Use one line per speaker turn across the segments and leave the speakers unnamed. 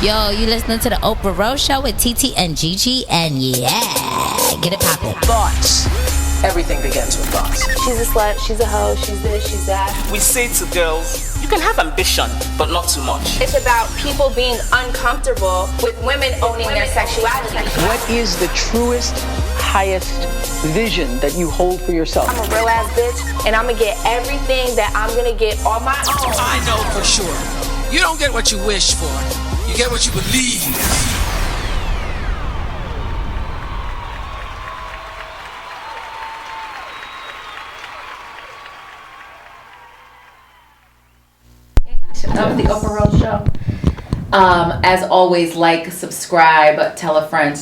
Yo, you listening to the Oprah Rose Show with TT and Gigi, and yeah, get it poppin'.
Thoughts. Everything begins with thoughts.
She's a slut, she's a hoe, she's this, she's that.
We say to girls, you can have ambition, but not too much.
It's about people being uncomfortable with women owning their sexuality.
What is the truest, highest vision that you hold for yourself?
I'm a real ass bitch, and I'm gonna get everything that I'm gonna get on my own.
I know for sure. You don't get what you wish for. You get what you believe.
Of the Oprah Rose Show. As always, like, subscribe, tell a friend,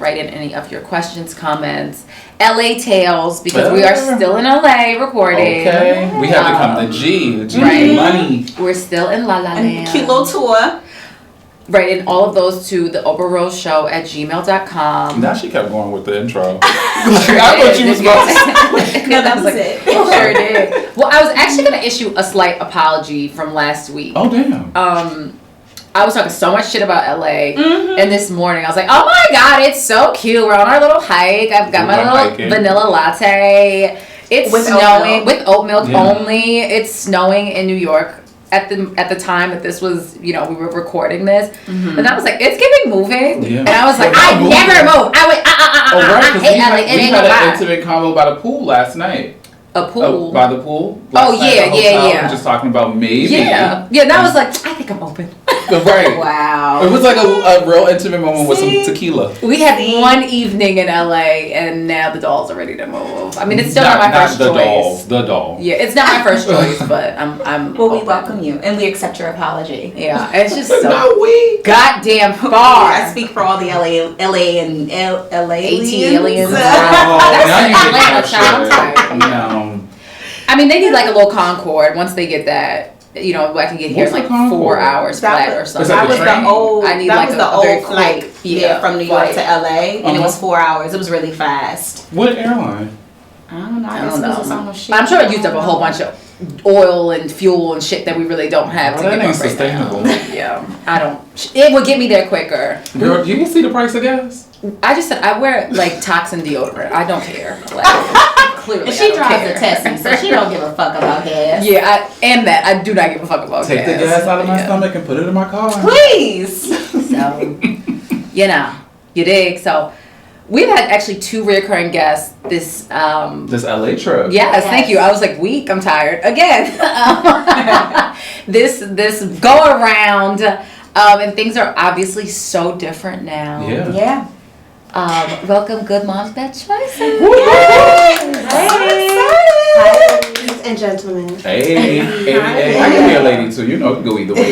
write in any of your questions, comments. LA Tales, because we are still in LA recording.
Okay. We have become the G
right.
Money.
We're still in La La Land.
Cute little tour.
Write in all of those to the Oprah Rose Show at gmail.com.
Now she kept going with the intro. I thought you was about to.
No, that was it.
Sure did. Well, I was actually going to issue a slight apology from last week.
Oh, damn.
I was talking so much shit about LA, and this morning I was like, oh my god, it's so cute. We're on our little hike. I've got my little vanilla latte. It's
with
snowing with oat milk only. It's snowing in New York at the time that this was, we were recording this. And I was like, it's giving moving. Yeah. And I was like, I never move. I went, I hate LA.
We had an intimate convo by the pool last night.
A pool?
By the pool.
Yeah.
Just talking about maybe.
Yeah. And I was like, I think I'm open.
Right.
Wow.
It was like a real intimate moment with some tequila.
We had one evening in LA, and now the dolls are ready to move. I mean, it's still not my first choice.
The doll.
Yeah, it's not my first choice, but I'm
Well, we
open.
welcome you, and we accept your apology.
Yeah, it's just so goddamn far.
I speak for all the LA and LA
aliens.
That's Atlanta. No.
I mean, they need like a little Concorde. Once they get that, I can get here in like 4 hours flat or something.
That was the old.
I need
that
like
was
a
the old
very
flight from New York to LA, and it was 4 hours. It was really fast.
What airline?
I don't know.
I don't know. I'm sure it used up a whole bunch of oil and fuel and shit that we really don't have to
that
get
ain't
up right
sustainable.
now. Yeah, I don't. It would get me there quicker.
Girl, you can see the price of gas.
I just said I wear like toxin deodorant. I don't care. Like, clearly,
And she
I don't
drives
care.
a Tesla, so she don't give a fuck about gas.
Yeah, I do not give a fuck about
Take
gas.
the gas out of my stomach and put it in my car.
Please.
So, you dig. So, we've had actually 2 reoccurring guests this
LA trip.
Yes, thank you. I was like weak. I'm tired again. This go around, and things are obviously so different now.
Yeah.
Welcome, Good Moms Bad Choices.
Hi, ladies and gentlemen.
Hey. I can be a lady too. You know, it can go either way.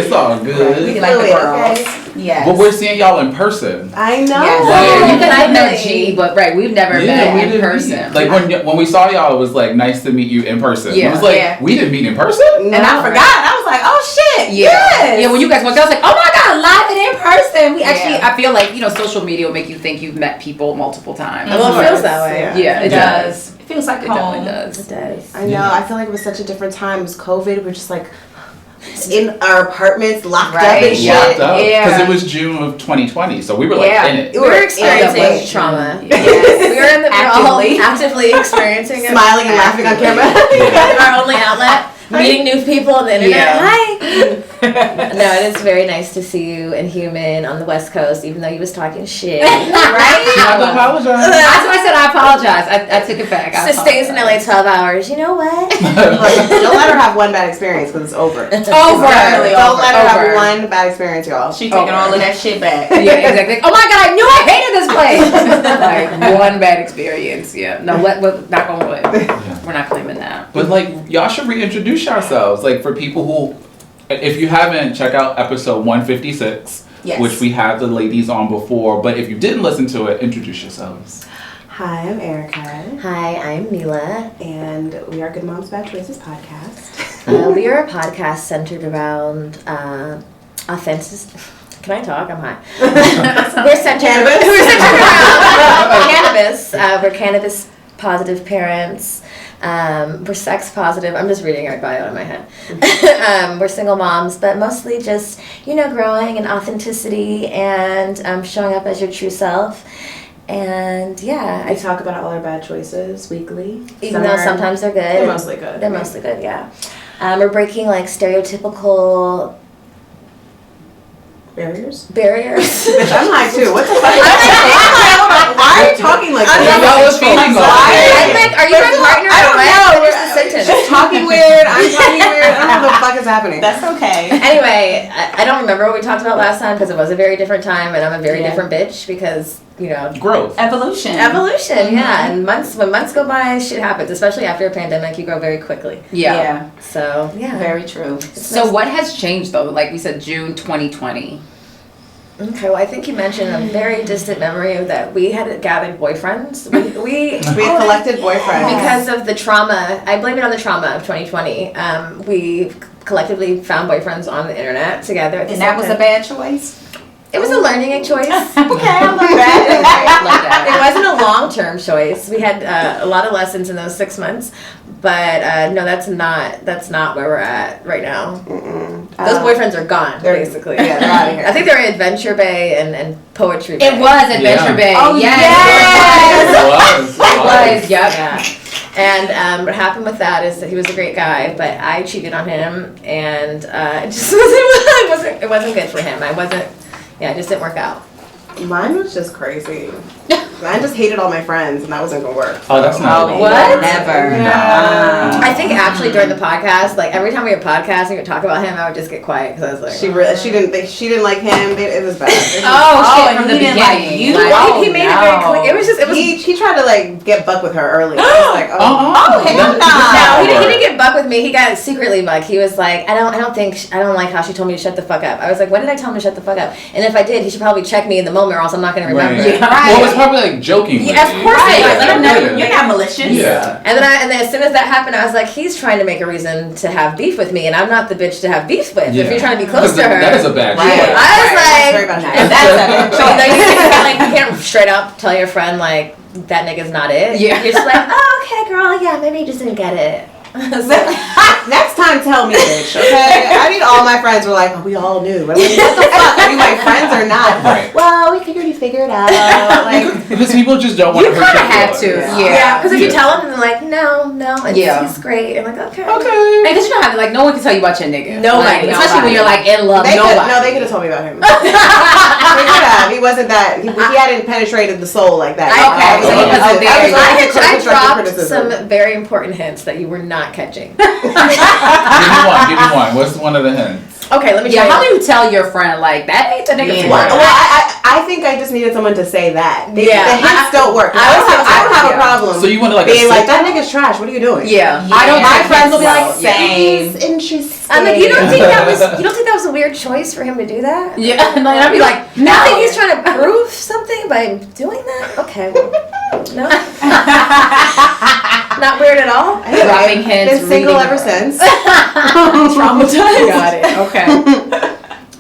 It's all good.
We like the girls.
Okay.
Yes.
But we're seeing y'all in person.
I know.
Yeah, you guys met G, but we've never met in person.
Like when we saw y'all, it was like nice to meet you in person.
Yeah.
It was like we didn't meet in person.
And I forgot. I was like, oh shit.
Yeah.
Yes.
Yeah, when you guys walked, I was like, oh my god, live and in person. We actually, I feel like social media will make you think you've met people multiple times.
Well, it feels that way.
Yeah, it does.
It feels like
It
home.
definitely does.
It does.
I know. I feel like it was such a different time. It was COVID. We're just like in our apartments, locked up and shit.
Locked up.
Yeah.
Because it was June of 2020 , so we were like in it.
We
were experiencing trauma. Yes. We were in the actively experiencing it.
Smiling and laughing on camera.
Our only outlet. Meeting new people on the internet. Hi. No, it is very nice to see you in human on the West Coast, even though he was talking shit.
Right?
I apologize.
That's why I said I apologize. I took it back.
She stays in LA 12 hours. You know what?
Don't let her have one bad experience because it's over.
It's over.
Don't let her have one bad experience, y'all.
She taking all of that shit back.
Yeah, exactly. Oh my god, I knew I hated this place. Like one bad experience. Yeah. No, knock on wood. We're not claiming that.
But like, y'all should reintroduce yourselves. Like for people who, if you haven't, check out episode 156, which we had the ladies on before. But if you didn't listen to it, introduce yourselves.
Hi, I'm Erica.
Hi, I'm Mila.
And we are Good Moms Bad Choices podcast.
We are a podcast centered around authenticity. Can I talk? I'm high. We're centered around cannabis. We're cannabis positive parents. We're sex positive. I'm just reading our bio in my head. We're single moms, but mostly just, growing in authenticity and showing up as your true self. And
we talk about all our bad choices weekly.
Even though sometimes they're good.
They're mostly good.
They're mostly good, yeah. We're breaking like stereotypical barriers.
Bitch, I'm high too. What the fuck? Why are you talking like that?
I'm like, are you my partner?
I don't know.
Finish the sentence.
She's talking weird. I'm talking weird. I don't know what the fuck is happening.
That's okay.
Anyway, I don't remember what we talked about last time because it was a very different time, and I'm a very different bitch because
growth,
evolution,
yeah. And when months go by, shit happens. Especially after a pandemic, you grow very quickly.
Yeah.
So
very true.
So what has changed though? Like we said, June 2020.
Okay, well, I think you mentioned a very distant memory of that we had gathered boyfriends. We
had collected boyfriends.
Because of the trauma. I blame it on the trauma of 2020. We collectively found boyfriends on the internet together.
And that was a bad choice?
It was a learning choice.
Okay, I love that.
It wasn't a long-term choice. We had a lot of lessons in those 6 months. But no, that's not where we're at right now. Those boyfriends are gone, basically.
Yeah, they're out of here.
I think they're in Adventure Bay and Poetry Bay.
It was Adventure Bay.
Oh,
yes.
It was.
Yep.
And what happened with that is that he was a great guy, but I cheated on him, and it just wasn't good for him. It just didn't work out.
Mine was just crazy. I just hated all my friends, and that wasn't gonna work.
Oh, that's not
what?
Never.
Yeah.
I think actually during the podcast, like every time we would podcast and we would talk about him, I would just get quiet because I was like,
she didn't like him. It was bad.
From the beginning.
Like you. He made it very clear. It was.
He tried to like get buck with her early. Like,
hell no. No, he didn't get buck with me. He got secretly buck. He was like, I don't like how she told me to shut the fuck up. I was like, when did I tell him to shut the fuck up? And if I did, he should probably check me in the moment, or else I'm not gonna remember.
Right. Well, it was probably like joking.
Yeah, of course.
Let him know you're not malicious.
Yeah.
And then as soon as that happened, I was like, he's trying to make a reason to have beef with me, and I'm not the bitch to have beef with. If you're trying to be close to her,
that is a bad choice.
I was like,
very bad choice.
and that's a bad choice. You can't straight up tell your friend like that nigga's not it.
Yeah.
You're just like, oh, okay, girl, yeah, maybe you just didn't get it.
Next time, tell me, bitch. Okay, I need all my friends were like, oh, we all knew. I'm like, what the fuck? Are you my friends or not?
Right.
Well, we figured you figured out. Like,
because people just don't want to hurt
You have to,
yeah. Because if you tell them, and they're like, no, he's great. And like, okay.
Because you know how like no one can tell you about your nigga.
Nobody,
especially when you're like in love.
They could have told me about him. They could have. He wasn't that. He hadn't penetrated the soul like that.
I dropped some very important hints that you were not catching.
Give me one. What's one of the hints?
Okay, let me tell you.
How do you tell your friend like that ain't the nigga?
Well, I think I just needed someone to say that. The hints don't work. I don't have a problem.
So you want to like
being like, that nigga's trash. What are you doing?
Yeah.
I don't. My friends will be like,
same.
He's interesting.
I'm like, you don't think that was a weird choice for him to do that?
Yeah. And I'd be like, no.
I think he's trying to prove something by doing that. Okay. Well, no. Not weird at all.
Dropping hints.
Been single ever since.
Traumatized.
Got it.
Okay.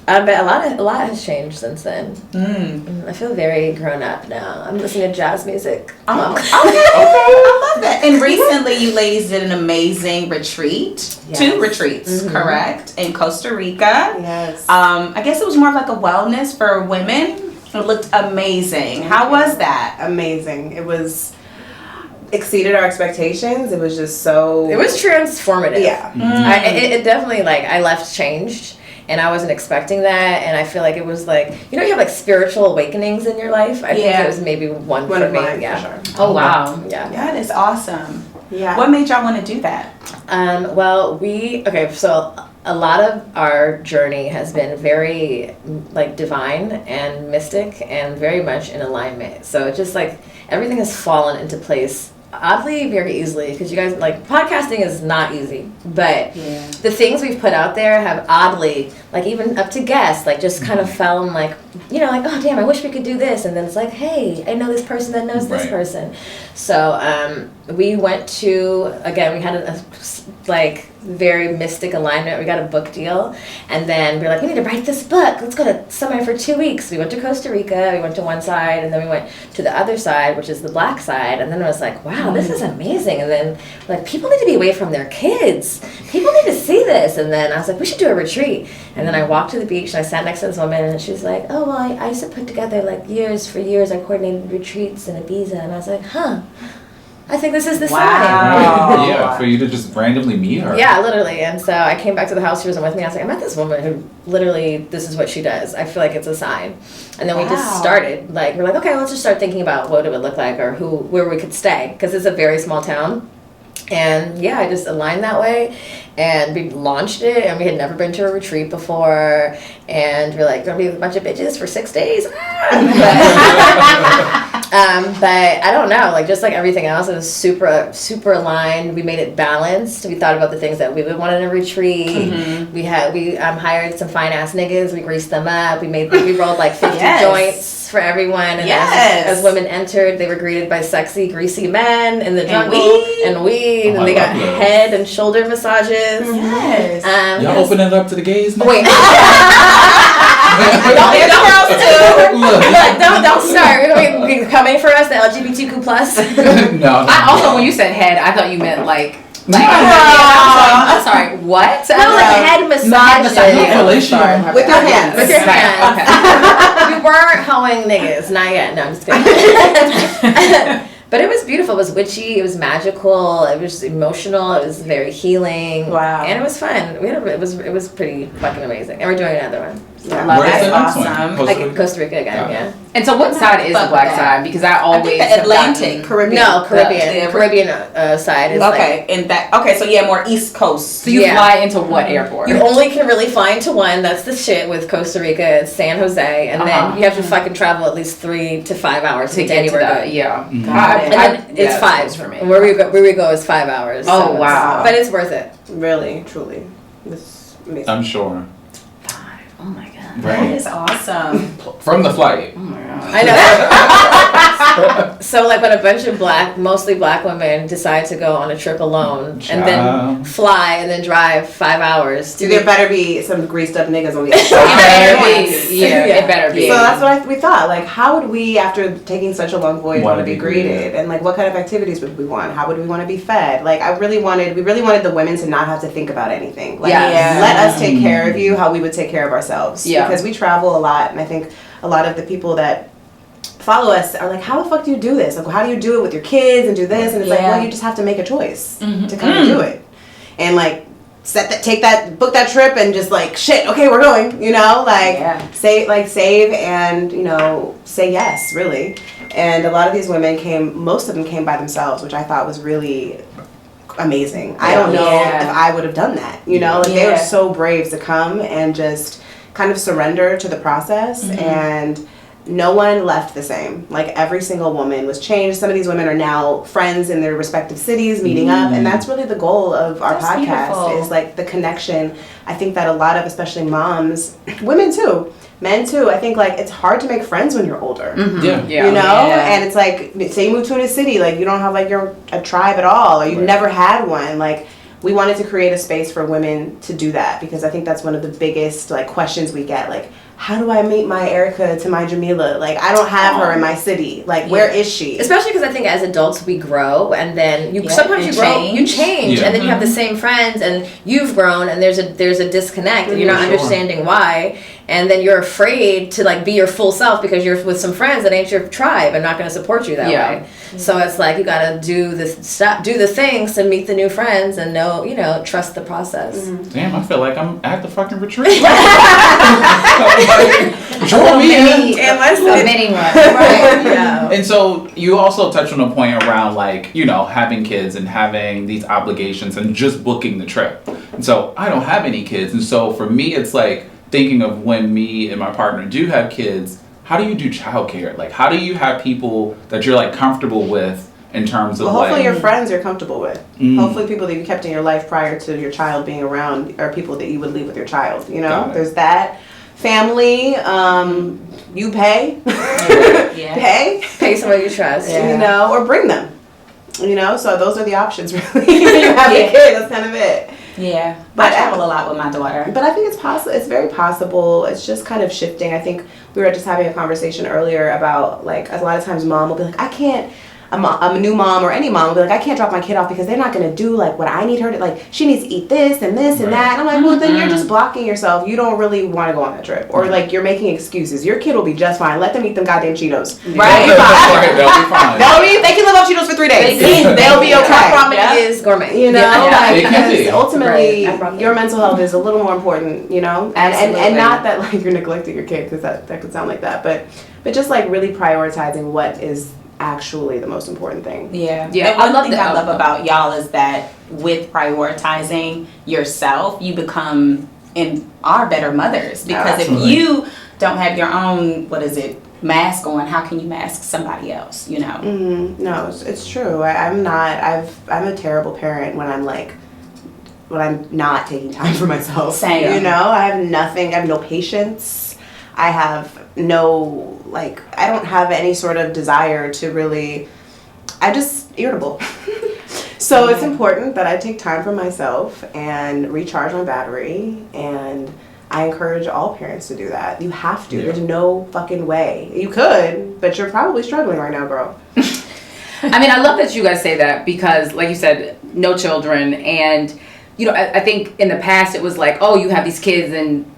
I bet a lot has changed since then. I feel very grown up now. I'm listening to jazz music.
Okay. I love that. And recently, you ladies did an amazing retreat. Yes. 2 retreats, correct? In Costa Rica.
Yes.
I guess it was more of like a wellness for women. It looked amazing. How was that?
Amazing. It was exceeded our expectations. It was just so.
It was transformative.
Yeah.
It definitely I left changed. And I wasn't expecting that, and I feel like it was like, you have like spiritual awakenings in your life. I think it was maybe one for me.
Mine,
yeah.
for sure.
Oh wow.
Yeah.
That is awesome.
Yeah.
What made y'all want to do that?
So a lot of our journey has been very like divine and mystic and very much in alignment. So it's just like everything has fallen into place oddly very easily, because you guys like podcasting is not easy, but the things we've put out there have oddly, like even up to guests, like just kind of fell in like, like, oh damn, I wish we could do this, and then it's like, hey, I know this person that knows this person. So we went to, again, we had a like very mystic alignment. We got a book deal, and then we were like, we need to write this book. Let's go to somewhere for 2 weeks. We went to Costa Rica. We went to one side, and then we went to the other side, which is the black side. And then I was like, wow, this is amazing. And then like, people need to be away from their kids. People need to see this. And then I was like, we should do a retreat. And then I walked to the beach, and I sat next to this woman, and she's like, oh, well, I used to put together like for years. I coordinated retreats in Ibiza, and I was like, huh. I think this is the sign.
Yeah, for you to just randomly meet her.
Yeah, literally. And so I came back to the house. She wasn't with me. I was like, I met this woman who literally, this is what she does. I feel like it's a sign. And then we just started. Like, we're like, okay, let's just start thinking about what it would look like or where we could stay. Because it's a very small town. And yeah, I just aligned that way. And we launched it. And we had never been to a retreat before. And we're like, gonna be a bunch of bitches for 6 days. But I don't know, like just like everything else, it was super aligned. We made it balanced. We thought about the things that we would want in a retreat. We hired some fine ass niggas. We greased them up. We rolled like 50 joints for everyone. And as women entered, they were greeted by sexy, greasy men in the jungle and weed, and they got head and shoulder massages.
Yes. Y'all open it up to the gays now?
Wait. Don't start. We coming for us, the LGBTQ plus.
No.
Also, when you said head, I thought you meant like I'm sorry. What?
No, like head massage.
With your hands.
With your hands. Okay. We weren't hoeing niggas. Not yet. No, I'm just kidding. But it was beautiful. It was witchy. It was magical. It was emotional. It was very healing.
Wow.
And it was fun. It was pretty fucking amazing. And we're doing another one.
Where's the next one?
Like Costa Rica again, yeah.
And so what side is the black side? Because I always
the Atlantic,
Caribbean.
No, Caribbean side is
so yeah, more East Coast.
So you fly into what airport?
You only can really fly into one. That's the shit with Costa Rica. It's San Jose, and then you have to fucking travel at least 3 to 5 hours to get anywhere. And then it's 5 for me. Where we go is 5 hours.
Oh wow!
But it's worth it.
Really, truly, this amazing.
I'm sure.
5. Oh my god.
Right.
That is awesome.
From the flight.
Oh my god.
I know. So like when a bunch of mostly black women decide to go on a trip alone and then fly and then drive 5 hours.
There better be some greased up niggas on the other side.
It better be.
So that's what we thought. Like, how would we, after taking such a long voyage, want to be greeted? And like, what kind of activities would we want? How would we want to be fed? Like, we really wanted the women to not have to think about anything. Like, let us take care of you how we would take care of ourselves. Because we travel a lot, and I think a lot of the people that follow us are like, how the fuck do you do this? Like, how do you do it with your kids and do this? And it's like, well, you just have to make a choice to come and do it. And like, book that trip and just like, shit, okay, we're going, you know, like save and, you know, say yes, really. And a lot of these women most of them came by themselves, which I thought was really amazing. I don't know if I would have done that, you know, like they were so brave to come and just kind of surrender to the process, and no one left the same. Like every single woman was changed. Some of these women are now friends in their respective cities, meeting up, and that's really the goal of our podcast is like the connection. I think that a lot of, especially moms, women too, men too, I think like it's hard to make friends when you're older. You know, and it's like, say you move to a city, like you don't have like a tribe at all, or you've never had one. Like, we wanted to create a space for women to do that, because I think that's one of the biggest like questions we get. Like, how do I meet my Erica to my Jamila? Like, I don't have her in my city. Like, where is she?
Especially because I think as adults we grow, and then sometimes you change, and then you have the same friends, and you've grown, and there's a disconnect, and you're not understanding why, and then you're afraid to like be your full self because you're with some friends that ain't your tribe and not going to support you that way. So it's like you got to do the things to meet the new friends and trust the process.
Damn, I feel like I'm at the fucking retreat. Join me in.
A mini one.
Right. Yeah.
And so you also touched on a point around like, you know, having kids and having these obligations and just booking the trip. And so I don't have any kids. And so for me, it's like thinking of when me and my partner do have kids, how do you do childcare? Like, how do you have people that you're like comfortable with in terms of
hopefully
like,
your friends you're comfortable with. Hopefully people that you kept in your life prior to your child being around are people that you would leave with your child, you know? There's that. Family, you pay. Pay
somebody you trust.
You know, or bring them. You know, so those are the options really. You have a kid, that's kind of it.
Yeah,
but
I travel a lot with my daughter.
But I think it's possible. It's very possible. It's just kind of shifting. I think we were just having a conversation earlier about like a lot of times mom will be like, I can't. I'm a new mom or any mom will be like, I can't drop my kid off because they're not going to do like what I need her to, like she needs to eat this and this and that. And I'm like, well then you're just blocking yourself. You don't really want to go on that trip, or like you're making excuses. Your kid will be just fine. Let them eat them goddamn Cheetos. Right? They'll be fine. They can live off Cheetos for 3 days. They'll be okay.
Ramen is gourmet.
You know, like,
it can be.
ultimately your mental health is a little more important. You know, and not that like you're neglecting your kid, because that could sound like that, but just like really prioritizing what is actually the most important thing.
Yeah. And one thing I love about y'all is that with prioritizing yourself, you become and are better mothers, because if you don't have your own mask on, how can you mask somebody else, you know?
No, it's true. I'm a terrible parent when I'm not taking time for myself.
Same.
You know, I have no patience. I have no, I don't have any sort of desire to really, I'm just irritable. So it's important that I take time for myself and recharge my battery, and I encourage all parents to do that. You have to. Yeah. There's no fucking way. You could, but you're probably struggling right now, bro.
I mean, I love that you guys say that, because like you said, no children, and you know, I think in the past it was like, oh, you have these kids and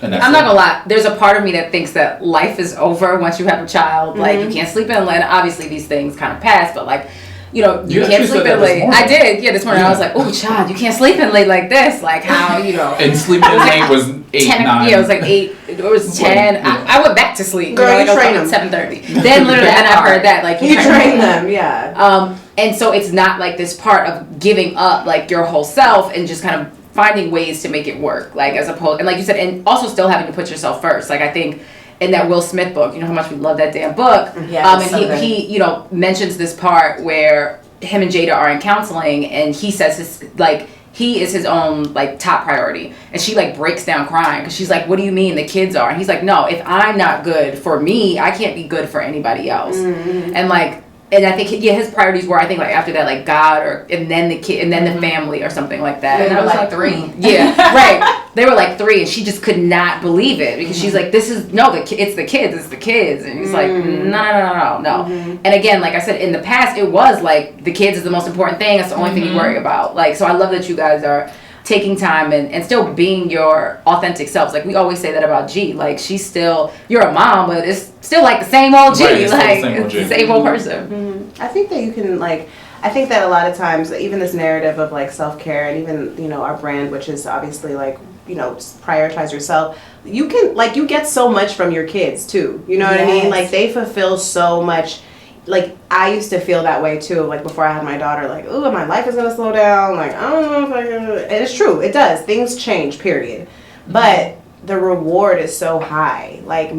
I'm not gonna lie, there's a part of me that thinks that life is over once you have a child. Like, you can't sleep in late. Obviously these things kind of pass, but like, you know, you can't sleep in late. I did, this morning. I was like, oh, child, you can't sleep in late like this. Like, how, you know.
And sleeping in late was 8, 9.
Yeah, it was like 8, it was 10.
Yeah.
I went back to sleep.
Girl,
you
train them.
7:30. Then literally, and I heard that, like,
you train them, yeah.
And so it's not like this part of giving up, like, your whole self and just kind of finding ways to make it work, like, as opposed, and like you said, and also still having to put yourself first. Like, I think in that Will Smith book, you know how much we love that damn book.
Yeah,
and he, you know, mentions this part where him and Jada are in counseling, and he says his, like, he is his own, like, top priority. And she, like, breaks down crying, because she's like, what do you mean the kids are? And he's like, no, if I'm not good for me, I can't be good for anybody else. And like, and I think, his priorities were, I think, like, after that, like, God, and then the kid, and then the family, or something like that.
And
they were
like 3.
Yeah, right. They were like 3, and she just could not believe it, because she's like, this is, no, it's the kids. And he's like, no. And again, like I said, in the past, it was like, the kids is the most important thing. That's the only thing you worry about. Like, so I love that you guys are taking time and still being your authentic selves. Like, we always say that about G. Like, she's still, you're a mom, but it's still like the same old G.
Right,
like, it's the same old person.
I think that you can, like, I think that a lot of times, even this narrative of, like, self-care, and even, you know, our brand, which is obviously, like, you know, prioritize yourself, you can, like, you get so much from your kids, too. You know what I mean? Like, they fulfill so much. Like, I used to feel that way, too, like, before I had my daughter, like, ooh, my life is going to slow down, like, I don't know if I can, and it's true, it does, things change, period, but the reward is so high, like,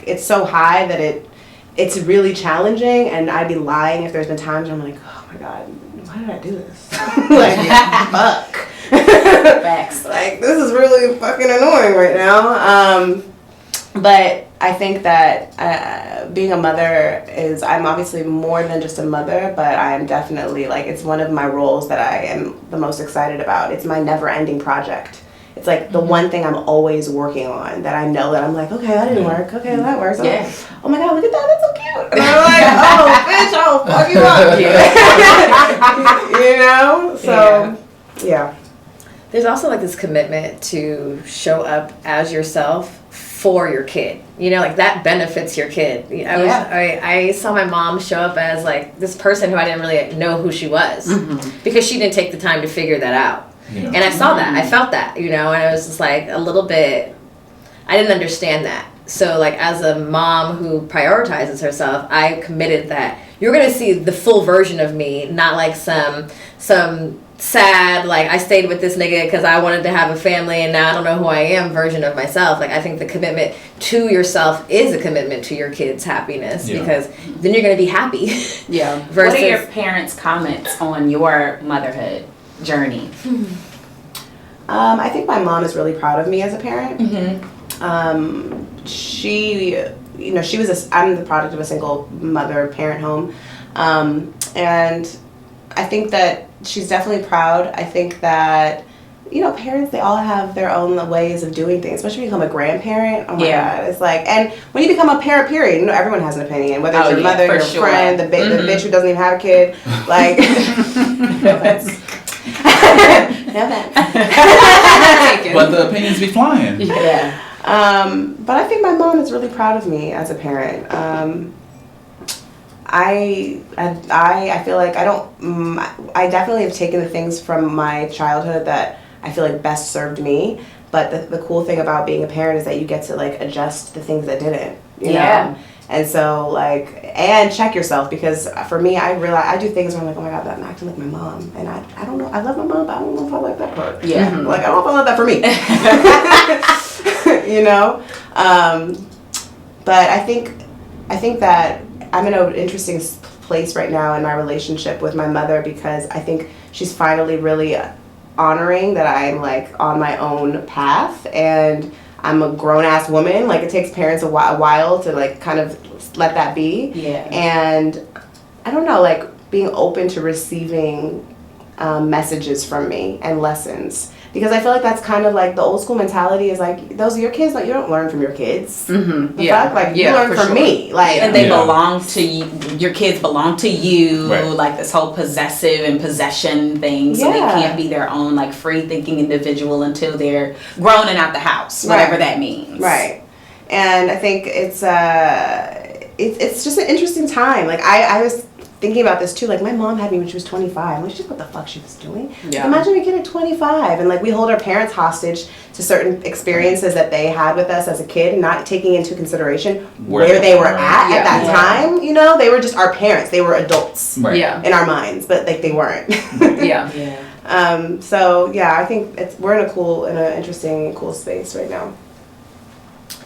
it's so high that it's really challenging, and I'd be lying if there's been times where I'm like, oh my God, why did I do this? Like, fuck.
Facts.
Like, this is really fucking annoying right now. But I think that being a mother is, I'm obviously more than just a mother, but I am definitely, like, it's one of my roles that I am the most excited about. It's my never-ending project. It's like the one thing I'm always working on, that I know that I'm like, okay, that didn't work. Okay, that works. Oh my God, look at that. That's so cute. And I'm like, oh, bitch, I'll fuck you up. You know? So, yeah.
There's also, like, this commitment to show up as yourself for your kid. You know, like, that benefits your kid. I saw my mom show up as, like, this person who I didn't really know who she was, because she didn't take the time to figure that out. Yeah. And I saw that. I felt that, you know, and I was just, like, a little bit, I didn't understand that. So, like, as a mom who prioritizes herself, I committed that you're going to see the full version of me, not like some sad, like, I stayed with this nigga because I wanted to have a family and now I don't know who I am version of myself. Like, I think the commitment to yourself is a commitment to your kids' happiness, because then you're going to be happy.
Yeah.
Versus,
what are your parents' comments on your motherhood journey?
I think my mom is really proud of me as a parent. She, you know, I'm the product of a single mother parent home, and I think that she's definitely proud. I think that, you know, parents, they all have their own ways of doing things, especially when you become a grandparent. Oh my God. It's like, and when you become a parent, period, you know, everyone has an opinion, whether it's your mother, your friend, the bitch who doesn't even have a kid. Like, no offense. No offense.
But the opinions be flying.
Yeah. But I think my mom is really proud of me as a parent. I feel like I definitely have taken the things from my childhood that I feel like best served me. But the cool thing about being a parent is that you get to like adjust the things that didn't, you know? And so like, and check yourself, because for me, I realize I do things where I'm like, oh my God, I'm acting like my mom. And I don't know, I love my mom, but I don't know if I like that part.
Yeah.
Like, I don't know if I love that for me. You know? But I think that I'm in an interesting place right now in my relationship with my mother, because I think she's finally really honoring that I'm like on my own path and I'm a grown-ass woman. Like, it takes parents a while to like kind of let that be.
Yeah.
And I don't know, like being open to receiving messages from me and lessons. Because I feel like that's kind of like the old school mentality is like, those are your kids, like you don't learn from your kids.
Mm-hmm.
Like you learn from me. Like,
and they belong to you, your kids belong to you, like this whole possessive and possession thing. So they can't be their own like free thinking individual until they're grown and out the house, whatever that means.
Right. And I think it's just an interesting time. Like I was thinking about this too, like my mom had me when she was 25. Like, she's what the fuck she was doing. Yeah. Imagine a kid at 25, and like we hold our parents hostage to certain experiences that they had with us as a kid, not taking into consideration where they were at that time. You know, they were just our parents. They were adults in our minds, but like they weren't. So yeah, I think we're in an interesting, cool space right now.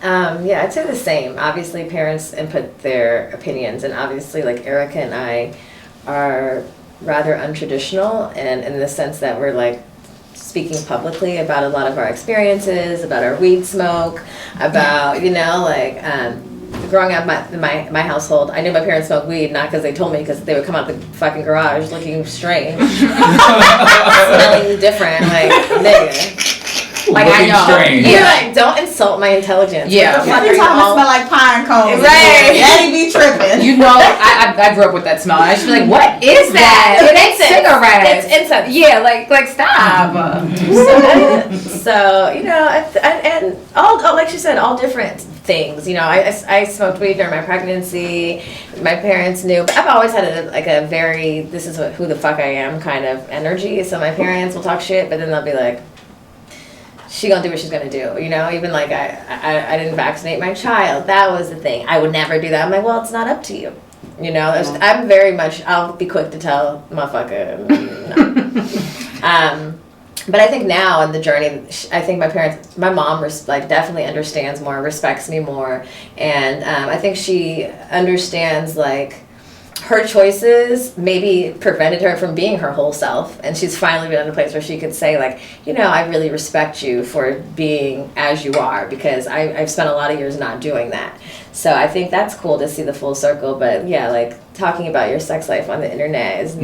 Yeah, I'd say the same. Obviously, parents input their opinions, and obviously, like Erica and I are rather untraditional, and in the sense that we're like speaking publicly about a lot of our experiences, about our weed smoke, about, you know, like growing up in my household, I knew my parents smoked weed, not because they told me, because they would come out the fucking garage looking strange, smelling different, like nigga. Like, I know. Strange. You're like, don't insult my intelligence.
Yeah. Every time I smell like pine cones.
Right.
Daddy be tripping.
You know, I grew up with that smell. I should be like, what is that? It ain't cigarettes.
It's incense.
Yeah, like stop.
So, you know, and all, like she said, all different things. You know, I smoked weed during my pregnancy. My parents knew, but I've always had a very, this is who the fuck I am kind of energy. So my parents will talk shit, but then they'll be like, she gonna do what she's gonna do, you know? Even like I didn't vaccinate my child. That was the thing. I would never do that. I'm like, well, it's not up to you. You know, I'm very much, I'll be quick to tell motherfucker, no. But I think now in the journey, I think my mom definitely understands more, respects me more. And I think she understands like, her choices maybe prevented her from being her whole self, and she's finally been in a place where she could say like, you know, I really respect you for being as you are, because I've spent a lot of years not doing that. So I think that's cool to see the full circle. But yeah, like talking about your sex life on the internet is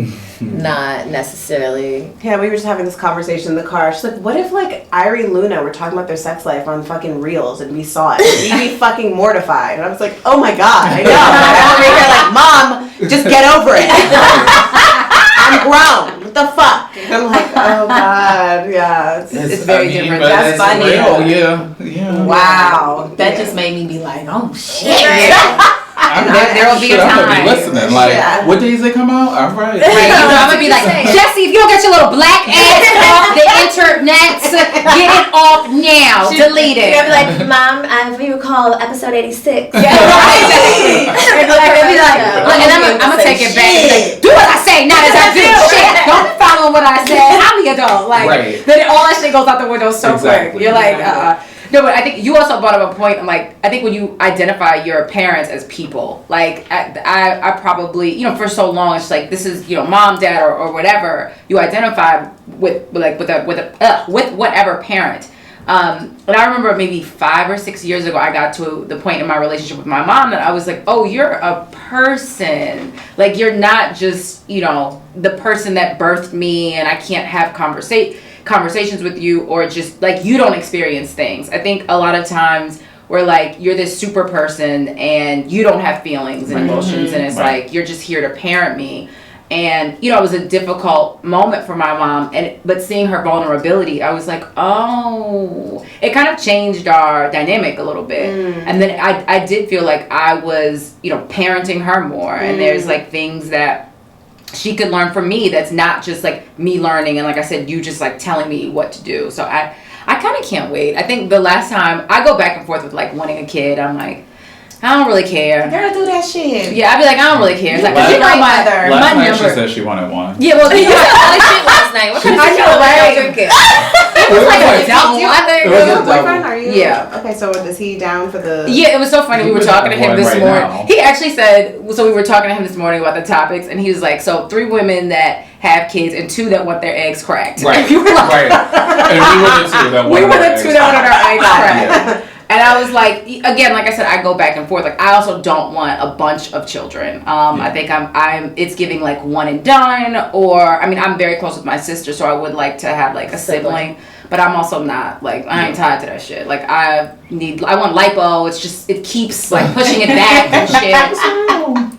not necessarily.
Yeah, we were just having this conversation in the car. She's like, what if like Irie and Luna were talking about their sex life on fucking Reels and we saw it? We'd be fucking mortified. And I was like, oh my God, I know. I'm over here like, Mom, just get over it. I'm grown. What the fuck? And I'm like, oh God, yeah. It's very different. That's funny.
Yeah.
Wow. That just made me be like, oh shit.
There will be a time.
I'm gonna be listening. Like, what days they come out? All right.
I'm gonna be like, Jesse, if you don't get your little black ass off the internet, get it off now. Delete it.
You're gonna be like, Mom, if you recall episode 86.
Yeah, right. And I'm gonna take it back. Like, do what I say, not as I do. Shit, don't follow what I say. I'm the adult. Like, then all that shit goes out the window so quick. You're like, No, but I think you also brought up a point. I'm like, I think when you identify your parents as people, like I probably, you know, for so long it's like this is, you know, mom, dad, or whatever you identify with whatever parent. And I remember maybe 5 or 6 years ago, I got to the point in my relationship with my mom that I was like, oh, you're a person. Like, you're not just, you know, the person that birthed me and I can't have conversations with you, or just like you don't experience things. I think a lot of times we're like, you're this super person and you don't have feelings and emotions, and it's like, you're just here to parent me. And, you know, it was a difficult moment for my mom, but seeing her vulnerability, I was like, oh, it kind of changed our dynamic a little bit. And then I did feel like I was, you know, parenting her more, and there's like things that she could learn from me that's not just like me learning, and like I said, you just like telling me what to do. So I kind of can't wait. I think the last time I go back and forth with like wanting a kid, I'm like, I don't really care.
Girl, do that shit.
Yeah, I'd be like, I don't really care. It's like,
Last
you know, my
night
number.
she said she wanted one.
Yeah, well, you had all this shit last night. What kind of shit was you drinking?
It was like a double.
It was a
Boyfriend, are you?
Yeah.
Okay, so is he down for the?
Yeah, it was so funny. We were talking to him this
right
morning.
now.
He actually said, so we were talking to him this morning about the topics, and he was like, so 3 women that have kids and 2 that want their eggs cracked.
Right.
We were like,
Right. And we were the 2 that wanted
we were
our
the 2
eggs
that wanted our eggs
cracked.
cracked. And I was like, again, like I said, I go back and forth. Like, I also don't want a bunch of children. I think it's giving like one and done, or, I mean, I'm very close with my sister, so I would like to have like a sibling. But I'm also not, like, I ain't tied to that shit. Like, I want lipo. It's just, it keeps like pushing it back and shit.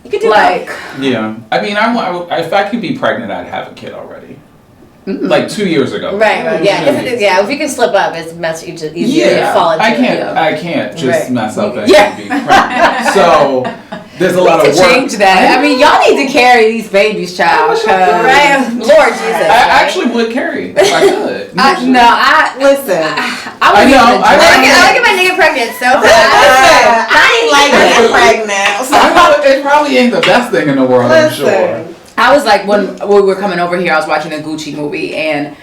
You could do like,
yeah. I mean, if I could be pregnant, I'd have a kid already. Like 2 years ago.
Right. Yeah. If you can slip up, it's much easier to fall into.
I can't just mess up and
Yeah.
be pregnant. So there's a lot of work.
Change that. I mean, y'all need to carry these babies, child.
Right. Lord Jesus.
I actually would carry if I could.
Listen.
I know.
I want to get my nigga pregnant so bad.
I ain't like getting pregnant.
It probably ain't the best thing in the world, I'm sure.
I was like, when we were coming over here, I was watching a Gucci movie, and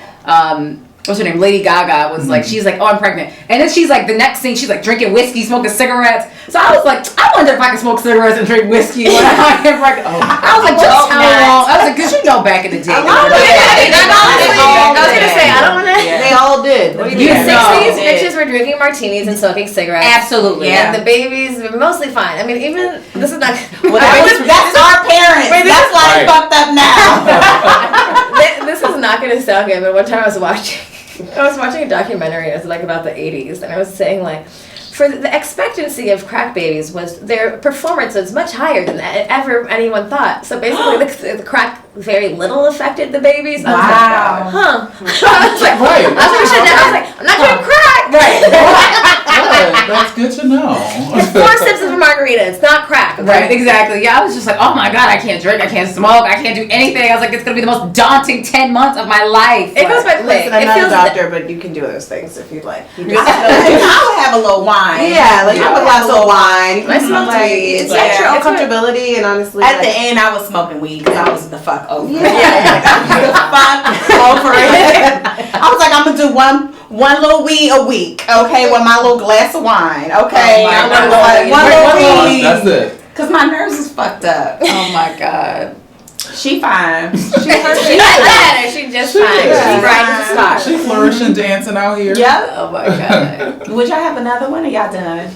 what's her name? Lady Gaga was like, she's like, oh, I'm pregnant. And then she's like, the next scene, she's like drinking whiskey, smoking cigarettes. So I was like, I wonder if I can smoke cigarettes and drink whiskey when I am pregnant. I was like, just how long? I was like, because you know back in the day.
I was going to say, I don't want to.
They all did.
In the 60s, bitches were drinking martinis and smoking cigarettes.
Absolutely.
And the babies were mostly fine. I mean, even, this is not.
That's our parents. That's why they fucked up now.
This is not going to sound good, but one time I was watching a documentary, and it was like about the 80s, and I was saying like, for the expectancy of crack babies was their performance was much higher than ever anyone thought. So basically, the crack very little affected the babies. I was like, huh? I was like, I'm not doing crack.
That's good to know.
It's 4 sips of a margarita. It's not crack. Okay?
Right, exactly. Yeah, I was just like, oh my God, I can't drink, I can't smoke, I can't do anything. I was like, it's going to be the most daunting 10 months of my life.
It goes by quick.
Listen, I'm not a doctor, but you can do those things if you'd like. You just
I'll have a little wine.
Yeah, like have a glass of wine.
I smoke
It's
weed.
your own comfortability, and honestly,
At the end, I was smoking weed because I was the fuck over it.
the fuck over it.
I was like, I'm gonna do one little weed a week, okay, with my little glass of wine, okay. I'm gonna go like one little weed.
That's it.
Cause my nerves is fucked up.
Oh my God.
She fine.
She just fine. She's right at the start.
She flourishing, dancing out here.
Yep.
Oh my God.
Would y'all have another one, or y'all done?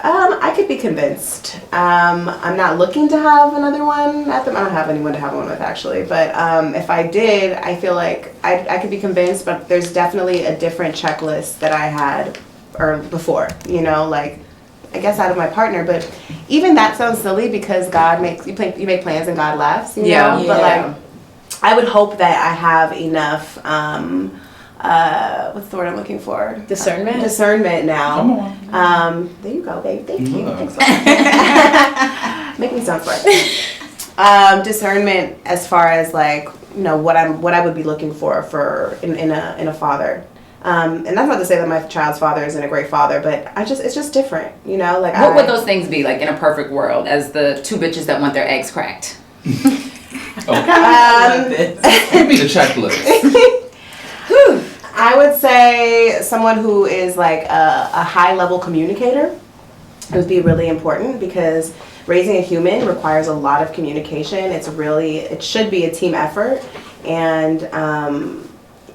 I could be convinced. I'm not looking to have another one. I don't have anyone to have one with, actually. But if I did, I feel like I could be convinced. But there's definitely a different checklist that I had or before. You know, like I guess out of my partner. But even that sounds silly because God makes you make plans and God laughs. You know? But like I would hope that I have enough. What's the word I'm looking for?
Discernment.
Discernment now.
Come on.
There you go, babe. Thank you. Thanks so much. Make me sound smart. Discernment as far as like, you know, what I would be looking for in a father. And that's not to say that my child's father isn't a great father, but it's just different, you know. Like,
what would those things be like in a perfect world as the 2 bitches that want their eggs cracked?
Give me the checklist.
I would say someone who is like a high level communicator would be really important because raising a human requires a lot of communication. It should be a team effort, and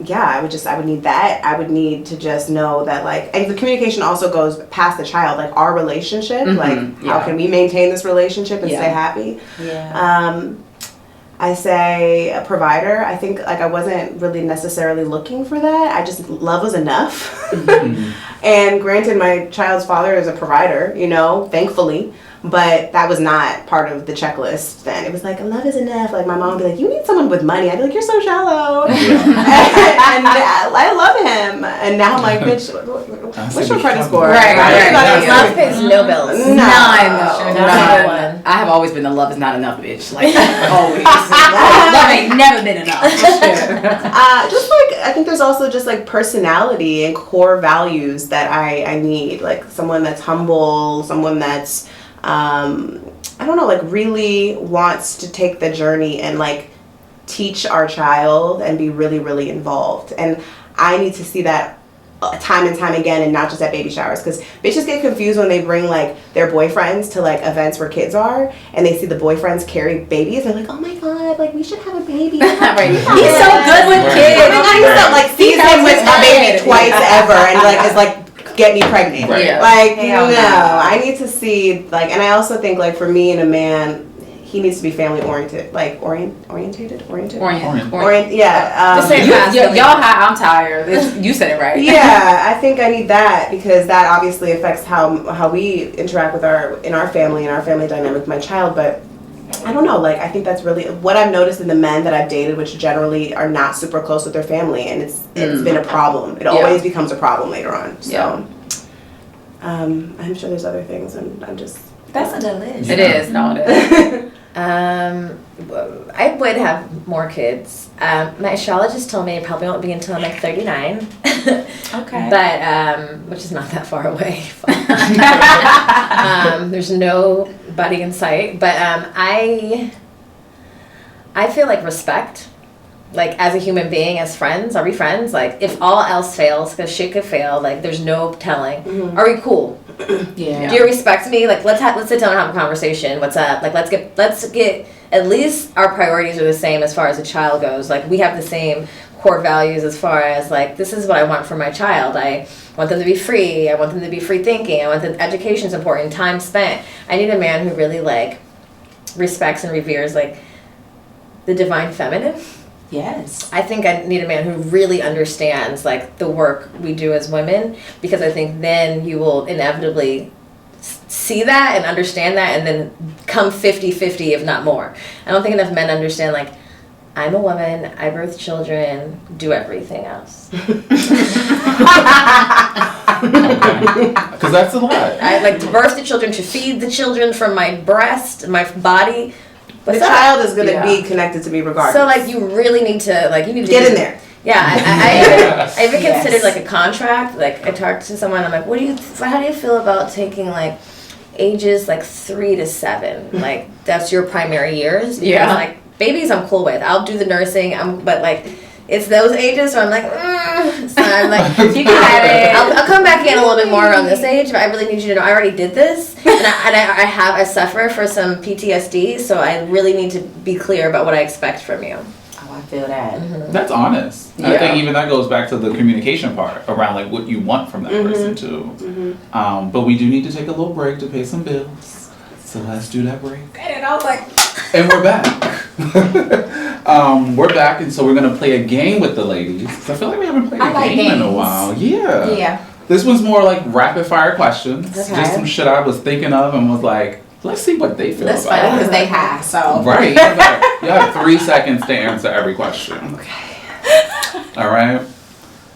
I would need that. I would need to just know that, like, and the communication also goes past the child, like our relationship, like how can we maintain this relationship and stay happy? I say a provider. I think, like, I wasn't really necessarily looking for that. I just, love was enough. And granted, my child's father is a provider, you know, thankfully. But that was not part of the checklist then. It was like, love is enough. Like, my mom would be like, you need someone with money. I'd be like, you're so shallow. And I love him. And now I'm like, bitch, what's your credit score?
Right.
Love pays no bills.
None.
I
have always been the love is not enough, bitch. Like, always. Love ain't never been enough.
Just like, I think there's also just like personality and core values that I need. Like, someone that's humble, someone that's I don't know, like, really wants to take the journey and, like, teach our child and be really, really involved. And I need to see that time and time again, and not just at baby showers, because bitches get confused when they bring, like, their boyfriends to, like, events where kids are, and they see the boyfriends carry babies, and they're like, oh my god, like, we should have a baby.
Right. He's so good with kids.
I mean, I used to, like, see him with a baby twice ever, and, like, it's like, get me pregnant.
Right. Yeah.
Like, no, I need to see, like, and I also think, like, for me and a man, he needs to be family oriented, like, oriented. Yeah.
Y'all high, I'm tired. You said it right.
Yeah, I think I need that, because that obviously affects how we interact with our family and our family dynamic with my child. But I don't know, like, I think that's really what I've noticed in the men that I've dated, which generally are not super close with their family, and it's been a problem. It always becomes a problem later on. So, I'm sure there's other things, and I'm just...
That's a good list.
It is. No, it is.
I would have more kids. My astrologist told me it probably won't be until I'm like 39.
Okay.
But, which is not that far away. There's nobody in sight. But I feel like respect. Like, as a human being, as friends, are we friends? Like, if all else fails, because shit could fail, like, there's no telling. Are we cool?
Yeah.
Do you respect me? Like, let's sit down and have a conversation. What's up? Like, let's get at least our priorities are the same as far as a child goes. Like, we have the same core values as far as, like, this is what I want for my child. I want them to be free. I want them to be free thinking. I want them, education's important. Time spent. I need a man who really, like, respects and reveres, like, the divine feminine.
Yes.
I think I need a man who really understands, like, the work we do as women, because I think then you will inevitably see that and understand that, and then come 50-50, if not more. I don't think enough men understand, like, I'm a woman, I birth children, do everything else.
Because that's a lot.
I like to birth the children, to feed the children from my breast, my body.
The child is going to be connected to me regardless.
So, like, you really need to, like, you need to
get in there.
Yeah, I even considered, like, a contract. Like, I talked to someone, I'm like, how do you feel about taking, like, ages, like, 3 to 7? Like, that's your primary years. Because, like, babies I'm cool with. I'll do the nursing, but, like, it's those ages where I'm like, so I'm like, you can have it. I'll come back in a little bit more around this age, but I really need you to know I already did this, and I suffer for some PTSD, so I really need to be clear about what I expect from you.
Oh, I feel that.
Mm-hmm.
That's honest. Yeah. I think even that goes back to the communication part around, like, what you want from that person too. But we do need to take a little break to pay some bills. So let's do that break.
And I was like,
and we're back. We're back, and so we're gonna play a game with the ladies. So I feel like we haven't played a game in a while. Yeah.
Yeah.
This one's more like rapid fire questions.
Okay.
Just some shit I was thinking of and was like, let's see what they feel about it.
Because they have, so.
Right. You have 3 seconds to answer every question.
Okay.
All right.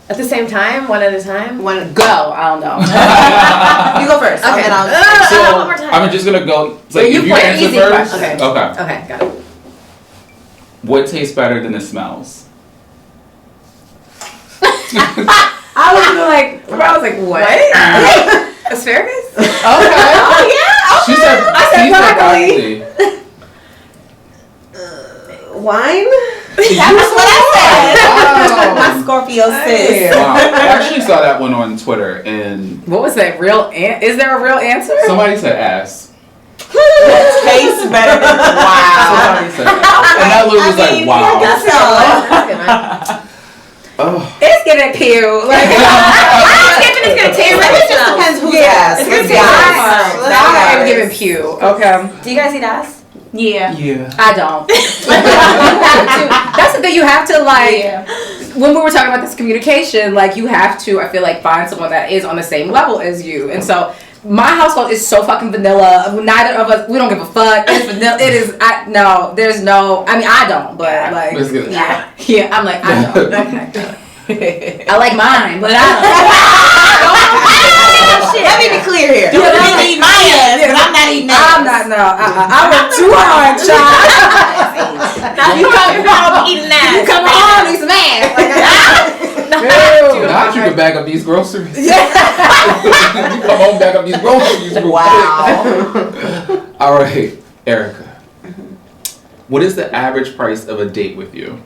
At the same time, one at a time?
Go. I don't know. You go first.
Okay.
So
one more time.
I'm just gonna go.
So
Like,
you
if you
play
answer
easy
first.
questions.
Okay.
Okay, got it.
What tastes better than it smells?
I was like, what?
Asparagus?
Okay.
Oh yeah.
She said broccoli.
Wine?
That was what I said.
Wow.
My Scorpio sis.
Wow. I actually saw that one on Twitter, and
What was that? Is there a real answer?
somebody said ass.
Tastes better than
Somebody said ass. And that look was like, wow.
That's a good one.
Oh.
It's gonna pew. Like,
It's gonna taste. It just depends who's ass.
It's gonna taste. I am giving pew. Okay.
Do you guys eat ass?
Yeah.
Yeah.
I don't. You have to. That's the thing. You have to like. When we were talking about this communication, like you have to. I feel like find someone that is on the same level as you, and so. My household is so fucking vanilla. Neither of us, we don't give a fuck. It's vanilla. It is. No, there's no. I mean, I don't, but like, yeah. I'm like, I don't. Okay. I like mine, but I don't.
Let me be clear here.
You don't eat my ass, but I'm not eating that.
I'm not. No. I work too hard, child.
Now you come home eating that.
You come home and eat some ass.
Now you can bag up these groceries. Yeah. You come home, bag up these groceries.
Wow.
All right, Erica. What is the average price of a date with you?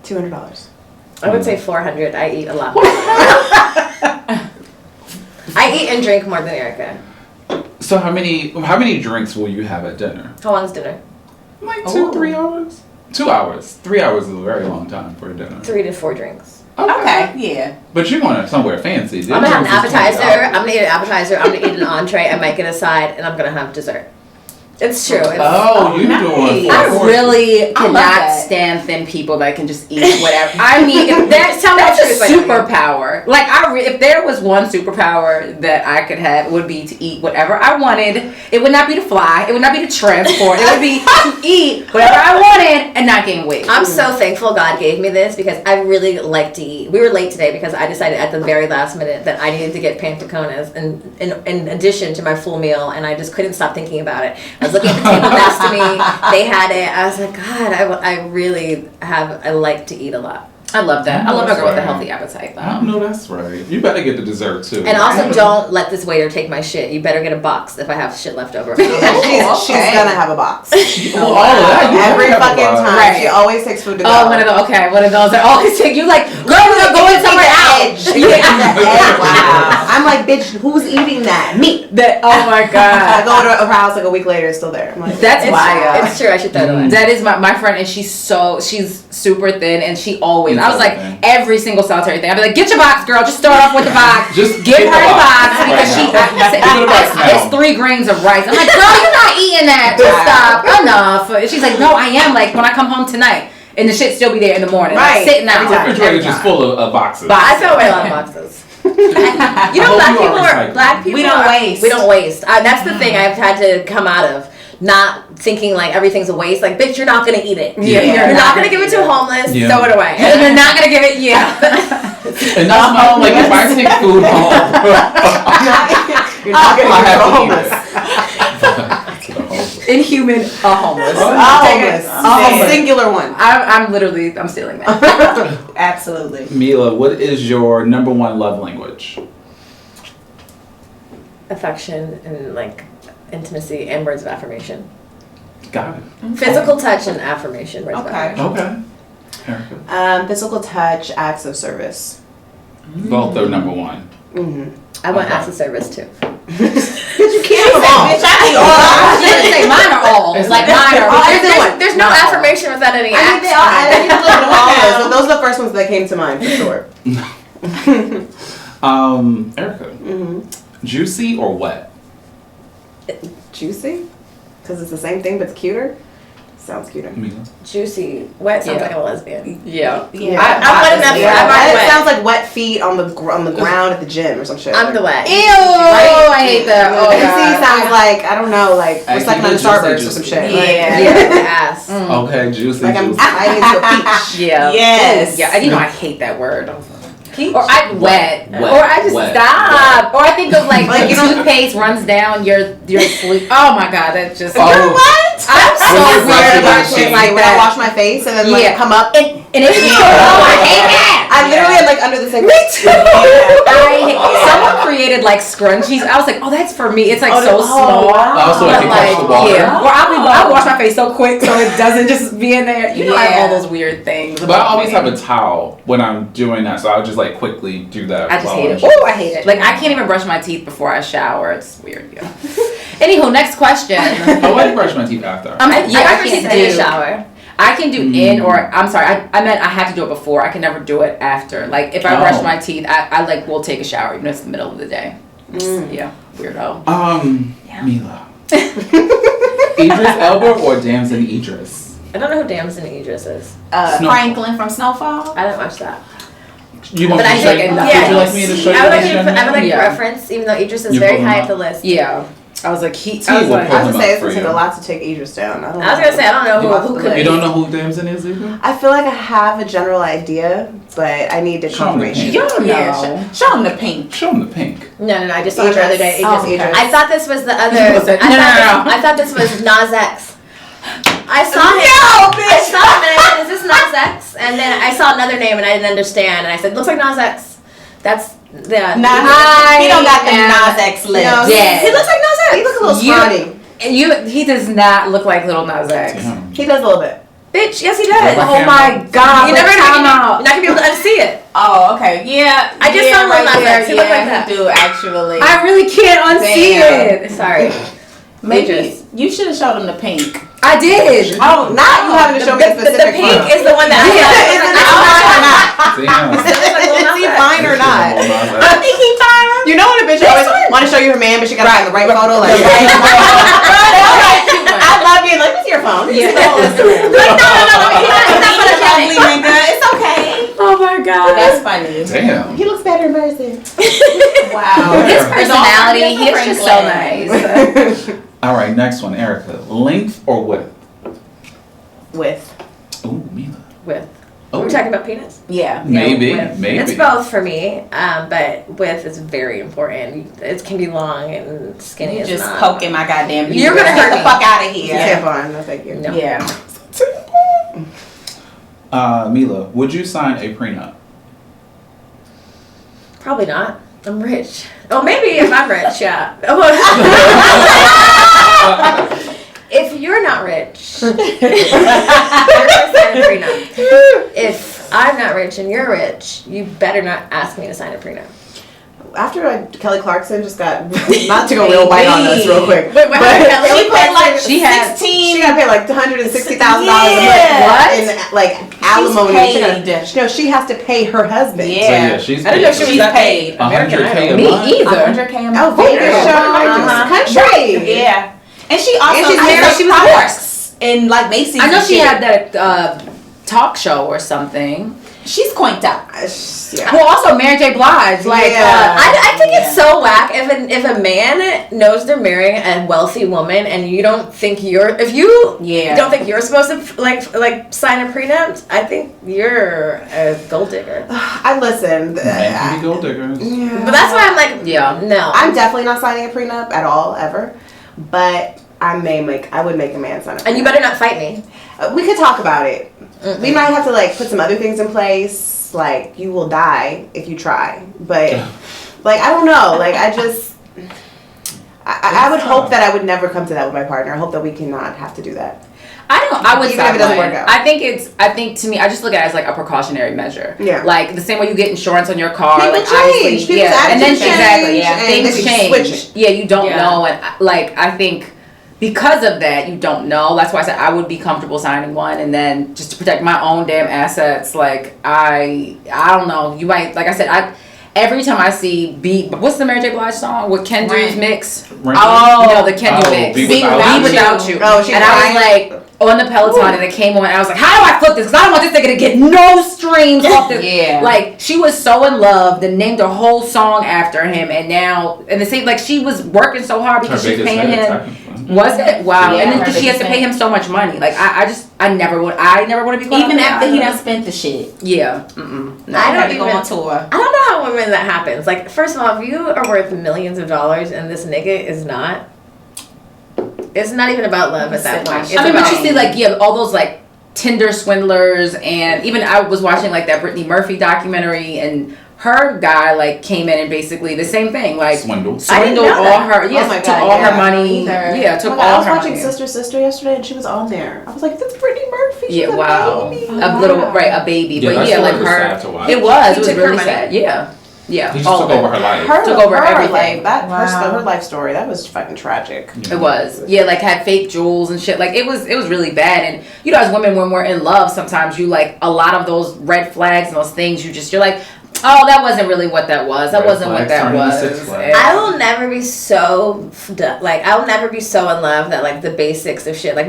$200.
I would say 400. I eat a lot. I eat and drink more than Erica.
So how many drinks will you have at dinner?
How long's dinner?
Like 2-3 hours. 2 hours. 3 hours is a very long time for a dinner.
3 to 4 drinks.
Okay, yeah.
But you're going somewhere fancy.
I'm gonna have an appetizer. I'm gonna eat an appetizer. I'm gonna eat an entree. I might get a side, and I'm gonna have dessert. It's true. It's,
you doing?
I really cannot stand thin people that can just eat whatever. I mean, if that's a superpower. Like if there was one superpower that I could have, it would be to eat whatever I wanted. It would not be to fly. It would not be to transport. It would be to eat whatever I wanted and not gain weight.
I'm so thankful God gave me this because I really like to eat. We were late today because I decided at the very last minute that I needed to get pantaconas in addition to my full meal, and I just couldn't stop thinking about it. I was looking at the table next to me. They had it. I was like, God, I like to eat a lot.
I love that. I love a girl with a healthy appetite.
I know that's right. You better get the dessert too.
And also, don't let this waiter take my shit. You better get a box if I have shit left over.
She's gonna have a box.
All of that.
Every fucking time.
Right.
She always takes food to go.
Oh, one of those that always take you like, girl, we're going somewhere else.
Wow. I'm like, bitch, who's eating that? Me.
Oh my God.
I go to her house like a week later, it's still there. I'm like,
that's why.
It's true. I should throw it away.
That is my friend, and she's super thin, and she always. I was like, every single solitary thing. I'd be like, get your box, girl. Just start off with the box.
Just
give her the box because
right
it's 3 grains of rice. I'm like, girl, you're not eating that. Just stop. Enough. And she's like, no, I am. Like when I come home tonight, and the shit still be there in the morning, like, sitting out.
The refrigerator is just full of boxes.
But I throw away a lot of boxes. You know, black people. We don't waste. We don't waste. That's the thing I've had to come out of. Not thinking like everything's a waste. Like, bitch, you're not gonna eat it.
Yeah.
You're not gonna give it to a homeless.
Yeah.
Throw it away.
And you're not gonna give it. Yeah.
And that's my like if I take food home,
you're not gonna give it to a homeless.
Inhuman, a homeless.
A singular one.
I'm stealing that.
Absolutely.
Mila, what is your number 1 love language?
Affection and like intimacy and words of affirmation.
Got it.
Physical touch and affirmation. Words of affirmation.
Okay. Erica.
Physical touch, acts of service.
Both are number 1.
Mm-hmm.
I want acts of service too.
You can't have all.
She didn't say mine are all. It's like mine are all.
There's no affirmation without any acts.
I mean, I didn't look at all. So those are the first ones that came to mind for sure.
Erica. Mm-hmm. Juicy or wet?
Juicy? Because it's the same thing but it's cuter? Sounds cuter.
Juicy. Wet sounds like a lesbian.
Yeah.
I'm wet enough.
It sounds like wet feet on the ground at the gym or some shit.
I'm the wet.
Ew! I hate that. Oh,
Juicy sounds like, I don't know, like we're sucking on a Starburst or some shit.
Yeah. Ass.
Okay, juicy.
Like I'm biting into a peach.
Yeah.
Yes.
Yeah. You know I hate that word.
Peach?
Or I wet.
Wet.
Or I just
Wet.
stop. Or I think of like the toothpaste runs down your sleeve. Oh my God, that's just.
You're what?
I'm so weird about shit like
when
that.
I wash my face and then like come up
and it's oh, I hate that.
I literally am like under the sink.
Me too. Someone created like scrunchies. I was like, oh, that's for me. It's like so small.
Also, I can catch the water.
Yeah. Or I'll wash my face so quick so it doesn't just be in there. You know, I have all those weird things.
But I always have a towel when I'm doing that, so I'll just like quickly do that.
I just hate it. Oh, I hate it. Like I can't even brush my teeth before I shower. It's weird. Yeah. Anywho, next question.
I like to brush my teeth after.
I can't do. In the shower.
I can do in or I'm sorry. I meant I have to do it before. I can never do it after. Like if I brush my teeth, I like will take a shower even if it's the middle of the day. Yeah, weirdo.
Mila. Idris Elba or Damson Idris?
I don't know who Damson Idris is.
Franklin from Snowfall.
I didn't watch that.
You want
But
me to show you? Would you like me to show you?
I would like reference, even though Idris is very high up the list.
Yeah. I was like,
I was gonna
say it's gonna take a lot to take Idris down. I was
gonna say I don't know who could.
You don't know who Damson is either?
I feel like I have a general idea, but I need the confirmation.
You don't know.
Show him the pink.
Show him the pink.
No, I just saw it the other day.
Idris.
I thought this was the other. I thought this was Nas X. I saw him.
No, bitch.
I saw him and I said, "Is this Nas X?" And then I saw another name and I didn't understand. And I said, "Looks like Nas X." That's
He don't got the Nas X lips.
No,
he
looks like Nas X. He looks a little scrawny.
He does not look like little Nas X.
Damn.
He does a little bit.
bitch. Yes, he does.
Well,
Oh my God!
You're never gonna be able to unsee it.
Oh, okay. Yeah.
I just saw one last night. He looked like that.
Do actually.
I really can't unsee it.
Sorry.
Maybe you should have showed him the pink.
I did.
Oh, not you having to show me a specific
The pink
one.
is the one that I
Damn.
Is he fine or not?
I think he's fine.
You know when a bitch always want to show you her man, but she got to find the right photo. Like, I love you. Like, what's your phone?
Yeah.
No. He's not ugly, nigga. It's okay.
Oh my God.
That's funny.
Damn.
He looks better in person.
Wow.
His personality, he's just so nice.
All right, next one, Erica. Length or width?
With.
Ooh, Mila.
With.
Oh.
We're talking about penis?
Yeah.
Maybe,
Width.
maybe.
It's both for me, but width is very important. It can be long and skinny.
You
is
just
not.
poking my goddamn.
You're gonna hurt
the
me.
fuck out of here.
Tampon. No, thank you.
No.
Yeah.
Mila, would you sign a prenup?
Probably not. I'm rich. Oh, maybe if I'm rich, yeah. If you're not rich, you're gonna sign a prenup. If I'm not rich and you're rich, you better not ask me to sign a prenup.
After Kelly Clarkson just got, not to go real white on us real quick.
Wait, what happened, Kelly?
She paid like
She had
16.
She got paid like $160,000
Yeah.
in like alimony.
paid.
No, she has to pay her husband.
Yeah.
So yeah, she's
I didn't know
paid.
she was
She's
that
paid.
100K a
Me
month.
either.
100K a month.
Oh, Vegas show, country.
Yeah. And she also
And she's
has
married.
some
She was
products in like Macy's.
I know
and
she
shit.
had that talk show or something.
She's coinked up.
Yeah.
Well, also Mary J. Blige. Like,
Yeah.
I think it's so whack if a man knows they're marrying a wealthy woman and you don't think if you don't think you're supposed to like sign a prenup, I think you're a gold digger.
I listen.
Men can be gold diggers.
But that's why I'm like, no.
I'm definitely not signing a prenup at all, ever. But I would make a man sign a prenup.
And you better not fight me.
We could talk about it. We might have to like put some other things in place. Like you will die if you try. But like I don't know. Like I just I would hope that I would never come to that with my partner. I hope that we cannot have to do that.
I would
Even
stop
if it doesn't
one.
work out.
I think to me, I just look at it as like a precautionary measure.
Yeah.
Like the same way you get insurance on your car.
People
like
change.
obviously,
People's
and then
attitudes
exactly,
change,
yeah,
and
things
they
change.
switch.
Yeah, you don't
Yeah.
know, and like I think because of that, you don't know. That's why I said I would be comfortable signing one, and then just to protect my own damn assets. Like I don't know. You might, like I said, every time I see what's the Mary J. Blige song with Kendra's mix?
Right.
Oh, the Kendra mix.
Be
Be
Without
Without You.
Oh, she's
and I was like on the Peloton and it came on and I was like, how do I flip this? Because I don't want this nigga to get no streams off this.
Yeah.
Like she was so in love, then named her whole song after him, and now and the same like she was working so hard because she's paying him. Was it? Wow.
Yeah,
and then
her
she has to
biggest
pay him so much money. Like I never would be caught
Even
up
after
in
he
that.
done spent the shit.
Yeah.
No, I had to go on tour.
I don't know how women that happens. Like, first of all, if you are worth millions of dollars and this nigga is not, it's not even about love at that point. It's
I mean, but
about-
you see, like, all those, like, Tinder swindlers, and even I was watching, like, that Brittany Murphy documentary, and her guy, like, came in and basically the same thing, like,
Swindled
know
all
that.
her, yes,
Oh my
took
God,
all her
yeah.
money,
I
took all
was
her
watching
money.
Sister yesterday, and she was on there. I was like, "That's Brittany Murphy." She's
Yeah,
a
wow.
baby.
A little, right, a baby,
Yeah,
but
that
yeah,
story
like
was
her,
sad to watch.
it was
He took her
really
money.
sad, yeah. Yeah,
He just took over her life.
Took over everything.
Life, her life story. That was fucking tragic.
It was. Yeah, like had fake jewels and shit. Like it was really bad. And you know, as women, when we're in love, sometimes you like a lot of those red flags and those things. You're like, oh, that wasn't really what that was. That wasn't what that was.
I will never be so I'll never be so in love that like the basics of shit. Like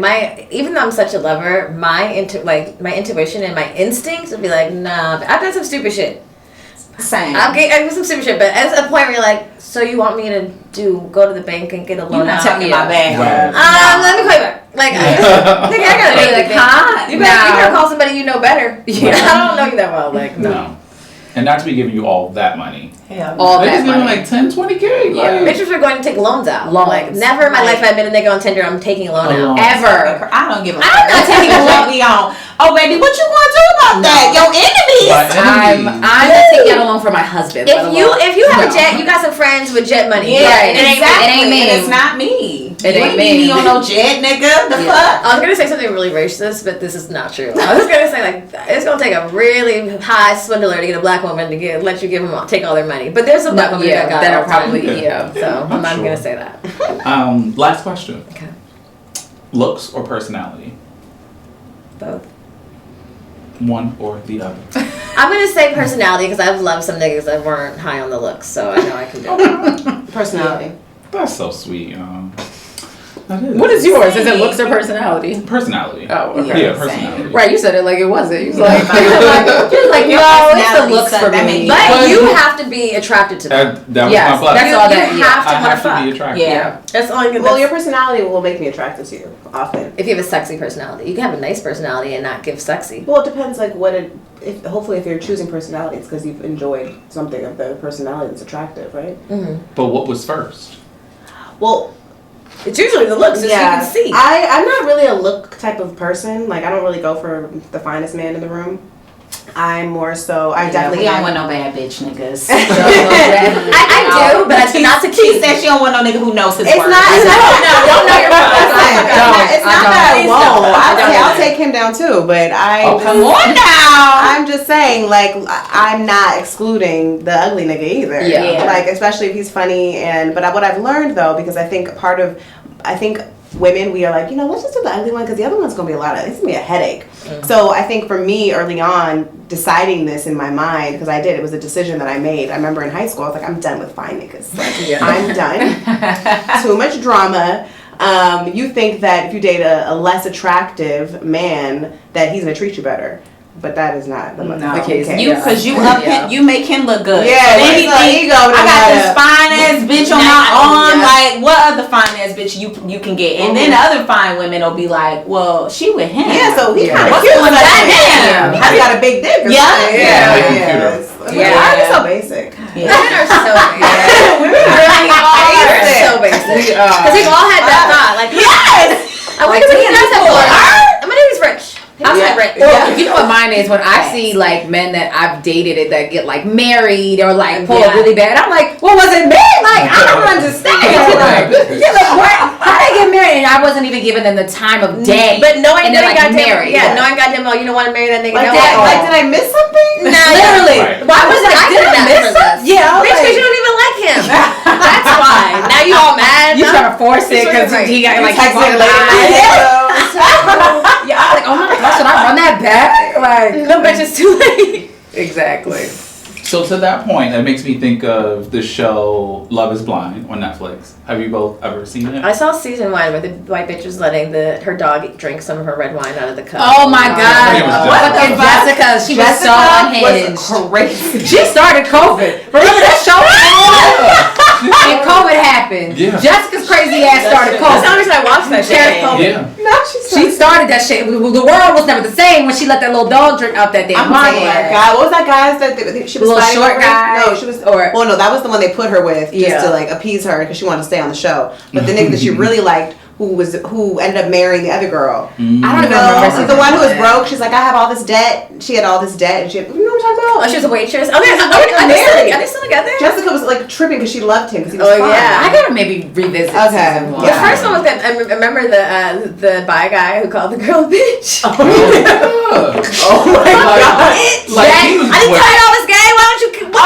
even though I'm such a lover, my intuition and my instincts would be like, nah. I've done some stupid shit.
Same.
I've done some stupid shit, but at a point where you're like, so you want me to go to the bank and get a loan?
You're not taking my bag.
Let me call you back. Like, I gotta be like, huh? You better call somebody you know better. Yeah. I don't know you that well. Like,
no. And not to be giving you all that money.
Yeah.
All
they
that
just
money.
Like 10, 20K.
Yeah. Bitches are going to take loans out. Like, never in my life have I met a nigga on Tinder, I'm taking a loan out.
Ever.
I don't give a fuck.
I'm not taking a loan.
Oh, baby, what you gonna do about that? Your enemies.
I'm gonna take out a loan for my husband.
If you have a jet, you got some friends with jet money.
Yeah,
right.
exactly.
It ain't me.
And it's not me.
It ain't
me on no jet, nigga. The fuck?
I was gonna say something really racist, but this is not true. I was gonna say like it's gonna take a really high swindler to get a black woman to let you take all their money. But there's some black women that are probably so I'm not gonna say that.
Last question.
Okay.
Looks or personality?
Both.
One or the other.
I'm gonna say personality because I've loved some niggas that weren't high on the looks, so I know I can do it.
Personality.
That's so sweet.
What is yours? Is it looks or personality?
Personality.
Oh, okay.
Yeah, personality.
Right, you said it like it wasn't. You was like, no, it's the looks for me.
But you have to be attracted to them.
That was my plus.
That's all that.
You have to
I
want
have
to fuck.
be attracted.
Yeah, that's all you can.
Well, your personality will make me attracted to you often.
If you have a sexy personality, you can have a nice personality and not give sexy.
Well, it depends. Like hopefully, if you're choosing personality, it's because you've enjoyed something of the personality that's attractive, right?
Mm-hmm.
But what was first?
Well,
it's usually the looks, as you can see.
I'm not really a look type of person. Like, I don't really go for the finest man in the room. I'm more so. I definitely.
We don't want no bad bitch niggas.
I do, but not to keep.
She said she don't want no nigga who knows his
It's
worth.
not.
Don't know your
It's not that I won't. I'll take him down too. But
come on now.
I'm just saying, like, I'm not excluding the ugly nigga either.
Yeah.
Like, especially if he's funny but what I've learned though, because I think women, we are like, let's just do the ugly one because the other one's gonna be it's gonna be a headache. Mm-hmm. So I think for me, early on, deciding this in my mind, because it was a decision that I made. I remember in high school, I was like, I'm done with fine niggas. Like, I'm done. Too much drama. You think that if you date a less attractive man, that he's gonna treat you better. But that is not the case.
Because you make him look good.
Yeah,
so
ego.
I got this fine ass bitch on my arm. Yeah. Like, what other fine ass bitch you can get? And then the other fine women will be like, well, she with him.
Yeah, so he kind of
cute.
What's him? He's got a big dick.
Yeah.
Why are you so basic?
Women are so basic. Women really are so basic. Because we've all had that thought. Like, yes! I wonder if he does that for. I'm gonna he's rich.
You know what mine is when I see like men that I've dated that get like married or like pull up really bad. I'm like, what was it meant? Like I don't understand. Like what? How they get married? And I wasn't even giving them the time of day.
But knowing
that
like
married.
Knowing goddamn well you don't want to marry that nigga.
Like did I miss something?
No,
literally.
Why was like did I miss something? Yeah, bitch, because you don't even like him. That's why. Now you all mad.
You trying to force it because he got like
texting
yeah, I'm like, oh my gosh, should I run that back? Like,
no, bitch, it's too late.
Exactly.
So to that point, that makes me think of the show Love is Blind on Netflix. Have you both ever seen it?
I saw season 1 where the white bitch was letting her dog drink some of her red wine out of the cup.
Oh my God. Fucking Jessica. She was so unhinged.
Crazy.
She started COVID. Remember that show? And COVID happened. Yeah. Jessica's crazy ass started COVID.
That's the only reason I watched that shit.
Yeah.
No,
she started that shit. The world was never the same when she let that little dog drink out that damn wine.
Oh my God. What was that guy's that she was
little short guy?
No, she was. Well, no, that was the one they put her with just to like appease her because she wanted to stay on the show. But the nigga that she really liked, who ended up marrying the other girl.
I don't even remember.
The one who was broke. She's like, I have all this debt. She had all this debt. And you know what I'm talking about?
Oh, she was a waitress. Are they still together?
Jessica was like tripping because she loved him because he was fine.
Yeah, I gotta maybe revisit.
Okay.
The first one was that. I remember the bi guy who called the girl a bitch.
Oh my God.
I didn't tell you I was gay. Why don't you? What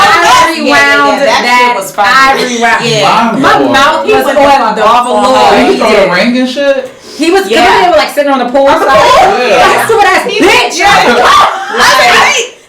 rewound that.
was fire.
I rewound.
Yeah.
My mouth was on the floor.
He throw the ring and shit.
He was good. They were like sitting on the pool side.
Yeah.
Stupid ass bitch.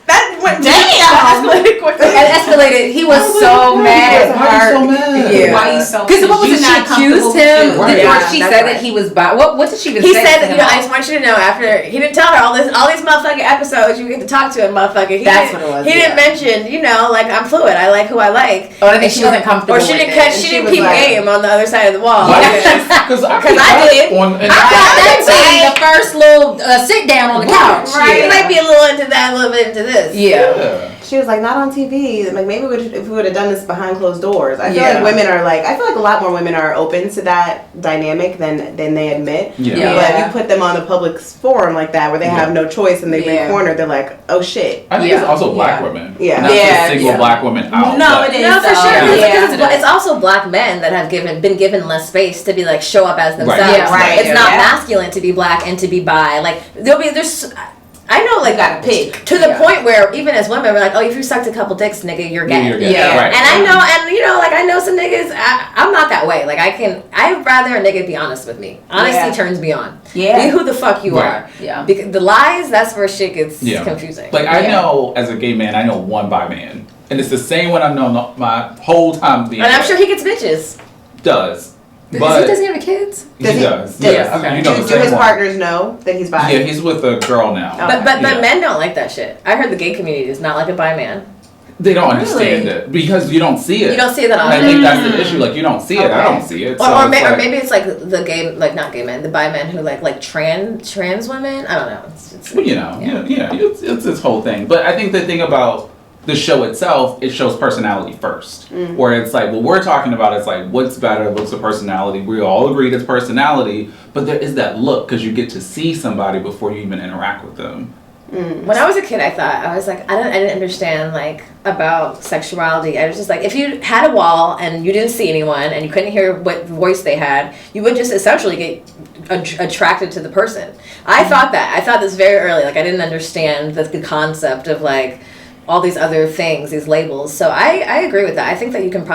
That went
It escalated. He was so mad.
Why are you so mad?
Yeah.
Why you so?
Because what was it? She accused him.
Right.
She said that he was bi. What did she even say?
He said
to
that,
him?
I just want you to know, after he didn't tell her all these motherfucking episodes, you get to talk to him, motherfucker.
That's what it was.
He didn't mention, like, I'm fluid. I like who I like.
Oh, I think she wasn't comfortable.
Or she
with
didn't
it.
cut. She didn't keep game on the other side of the wall.
Because
I did.
That the first little sit down on the couch.
Right. You might be a little into that, a little bit into this.
Yeah.
She was like, not on TV. Like, maybe if we would have done this behind closed doors. I feel
Yeah.
like women are like, I feel like a lot more women are open to that dynamic than they admit.
Yeah.
But you put them on a public forum like that where they have no choice and they get cornered, they're like, oh shit.
I think it's also black women.
Yeah.
Not just single black women out.
No,
but
it is.
No, for sure.
Yeah.
Because it's also black men that have been given less space to be like show up as themselves.
Right.
Yeah, right.
It's not masculine to be black and to be bi. Like there's. I know, like,
gotta pick
to the point where even as women we're like, oh, if you sucked a couple dicks, nigga, you're gay.
You're gay.
Yeah.
Right.
And I know, and like I know some niggas. I'm not that way. Like I'd rather a nigga be honest with me. Honesty turns me on.
Yeah.
Be who the fuck you
Right.
are.
Yeah.
Because the lies, that's where shit gets confusing.
Like I know, as a gay man, I know one bi man, and it's the same one I've known my whole time being.
And I'm sure he gets bitches.
Does. But
Does he have any kids?
he does.
Yeah,
Yes.
okay.
You know the
Do
same
his
one.
partners know that he's bi?
Yeah, he's with a girl now.
But
Yeah.
men don't like that shit. I heard the gay community does not like a bi man.
They don't understand it because you don't see it.
You don't see it that
And I
often.
think that's the issue. Like you don't see it. I don't see it. So
Or
it's like,
maybe it's like the gay, like not gay men, the bi men who like trans women. I don't know. It's
well, it's this whole thing. But I think the thing about the show itself, it shows personality first. Where it's like, what we're talking about is like, what's better, what's the personality? We all agreed it's personality, but there is that look because you get to see somebody before you even interact with them.
When I was a kid, I was like, I didn't understand like about sexuality. I was just like, if you had a wall and you didn't see anyone and you couldn't hear what voice they had, you would just essentially get attracted to the person. I thought this very early. Like I didn't understand the concept of like all these other things, these labels. So I agree with that. I think that you can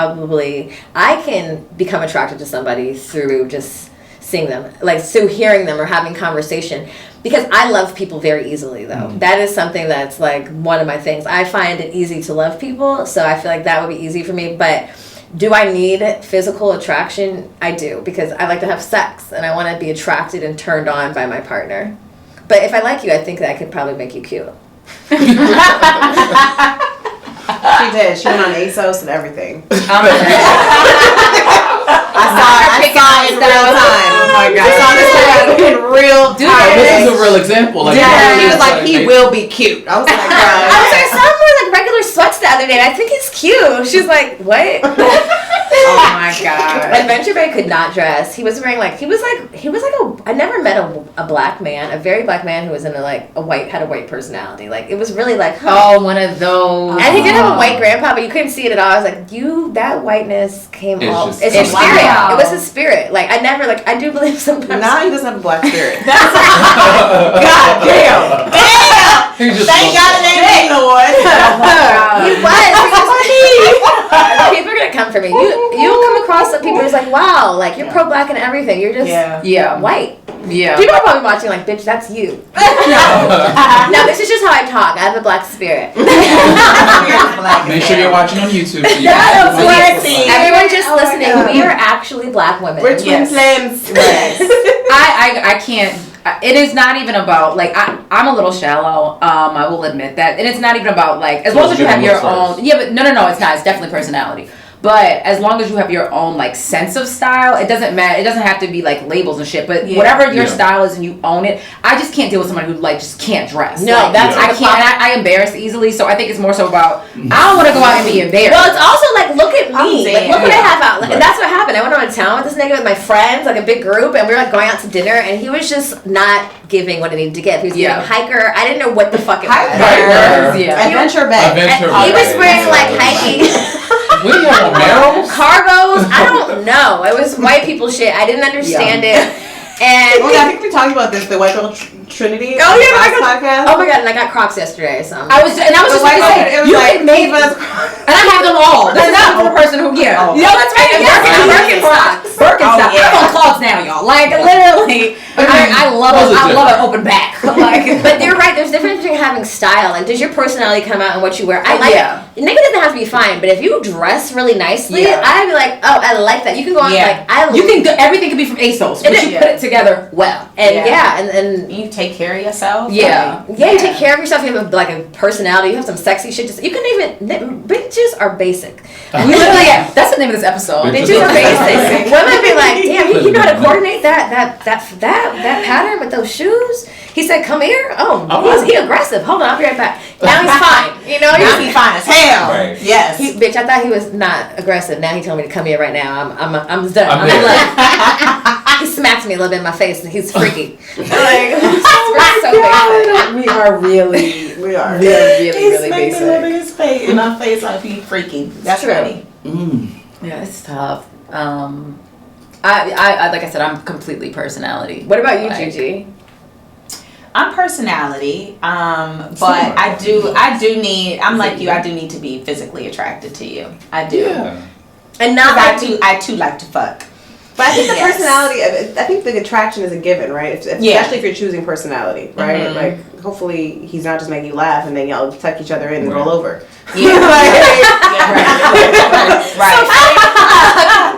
I can become attracted to somebody through just seeing them, like through hearing them or having conversation. Because I love people very easily, though. That is something that's like one of my things. I find it easy to love people, so I feel like that would be easy for me. But do I need physical attraction? I do, because I like to have sex and I want to be attracted and turned on by my partner. But if I like you, I think that I could probably make you cute.
She did. She went on ASOS and everything. I saw it in real time. Oh my god! I saw this in real time.
This is a real example. Like,
he was like, he will be cute. I was like,
I was like, I saw him wear like regular sweats the other day. I think he's cute. She's like, what?
Oh my god!
Adventure Bay could not dress. He was wearing like he was like I never met a black man, a very black man who was in had a white personality. Like it was really like
one of those.
And he did have a white grandpa, but you couldn't see it at all. I was like, that whiteness came off. It's his
Wow.
spirit. It was his spirit. Like I do believe sometimes.
Nah, he doesn't have a black spirit.
God damn.
He just
Thank God it ain't me, Lord.
He was. People are gonna come for me. You'll come across some people who's like, wow, like you're pro-black and everything. You're just white.
Yeah.
People are probably watching like, bitch, that's you. No, this is just how I talk. I have a black spirit.
Make sure you're watching on YouTube. So you
Everyone just listening, we are actually black women.
We're twin flames.
I can't. It is not even about like I'm a little shallow. I will admit that, and it's not even about like as long as you have your own. Yeah, but no, it's not. It's definitely personality. But as long as you have your own like sense of style, it doesn't matter. It doesn't have to be like labels and shit. But whatever your style is and you own it, I just can't deal with someone who like just can't dress.
No,
like,
that's
I can't. And I embarrass easily, so I think it's more so about I don't want to go out and be embarrassed.
Well, it's also like look at me. Like, look what I have out. Like, and that's what happened. I went around town with this nigga with my friends, like a big group, and we were like going out to dinner, and he was just not giving what he needed to give. He was giving hiker. I didn't know what the fuck it was.
Adventure Bay.
He was wearing like hiking.
What do you have on Merrell's?
Cargos. I don't know. It was white people shit. I didn't understand it. And
I think we talked about this, the white girl trinity.
Oh yeah,
last podcast.
Oh my god, and I got Crocs yesterday. So
I was just gonna say,
it was
you
like,
can make us, and I have them all. That's not for the person who,
Oh.
you know, that's right. Birkenstocks.
Oh, yeah.
I'm on clogs now, y'all. Like literally, I love an open back. Like,
but you're right. There's a difference between having style and does your personality come out in what you wear. I like it. Nigga doesn't have to be fine, but if you dress really nicely, I'd be like, oh, I like that. You can go on
everything can be from ASOS, but you put it together well.
And and
you take care of yourself.
You take care of yourself. You have like a personality. You have some sexy shit. You can even bitches are basic.
We literally, that's the name of this episode.
Bitches are basic. Women be like, damn, you know how to coordinate that pattern with those shoes. He said, "Come here." Oh, he aggressive. Hold on, I'll be right back. Now he's fine. You know,
he's fine as hell.
Right.
Yes,
bitch. I thought he was not aggressive. Now he told me to come here right now. I'm done.
I'm
like, he smacks me a little bit in my face, and he's freaky. Like,
we are really basic.
A little bit his face in our face like he freaky. That's
true.
funny.
Yeah, it's tough. I like I said, I'm completely personality.
What about you, Gigi?
I'm personality, but I do need. I'm like you. I do need to be physically attracted to you. I do,
and not
I too like to fuck.
But I think the personality. I think the attraction is a given, right? Especially if you're choosing personality, right?
Mm-hmm.
Like, hopefully, he's not just making you laugh and then y'all tuck each other in and roll over.
Yeah, right.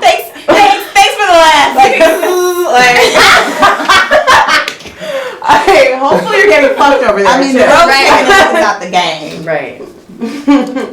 Thanks for the laugh.
Hopefully you're getting fucked over there.
I mean, the road is not the game.
Right.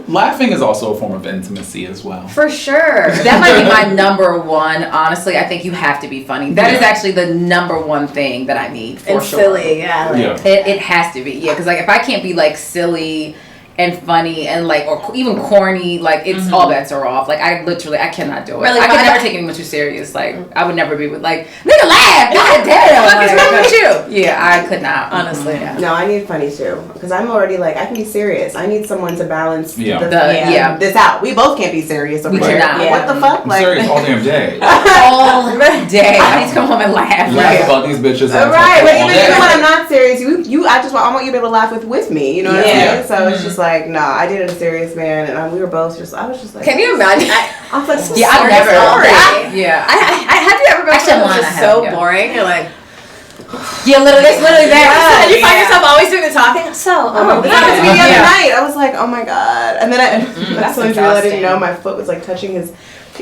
Laughing is also a form of intimacy as well.
For sure.
That might be my number one. Honestly, I think you have to be funny. That is actually the number one thing that I need for
and
sure.
Silly,
It has to be, because like if I can't be like silly and funny and like or even corny, like it's all bets are off. Like I cannot do it.
Really,
I could never take anyone too serious. Like I would never be with like nigga laugh. God damn.
What is wrong with you?
Yeah, I could not.
Honestly.
No, I need funny too, because I'm already like I can be serious. I need someone to balance this out. We both can't be serious over here. What the fuck?
I'm
like
serious all damn day.
All day. I need to come home and laugh.
Laugh about these bitches.
Right, but even when I'm not serious, I want you to be able to laugh with me. You know what I'm saying? So it's just like, no, I dated a serious man, and we were both I was just like,
can you imagine?
I was like,
I've never.
I have you ever been someone who's just so boring? You're like,
literally, it's literally that.
You find yourself always doing the talking. So,
it happened to me the other night. I was like, oh my god, and then that's when I didn't know my foot was like touching his.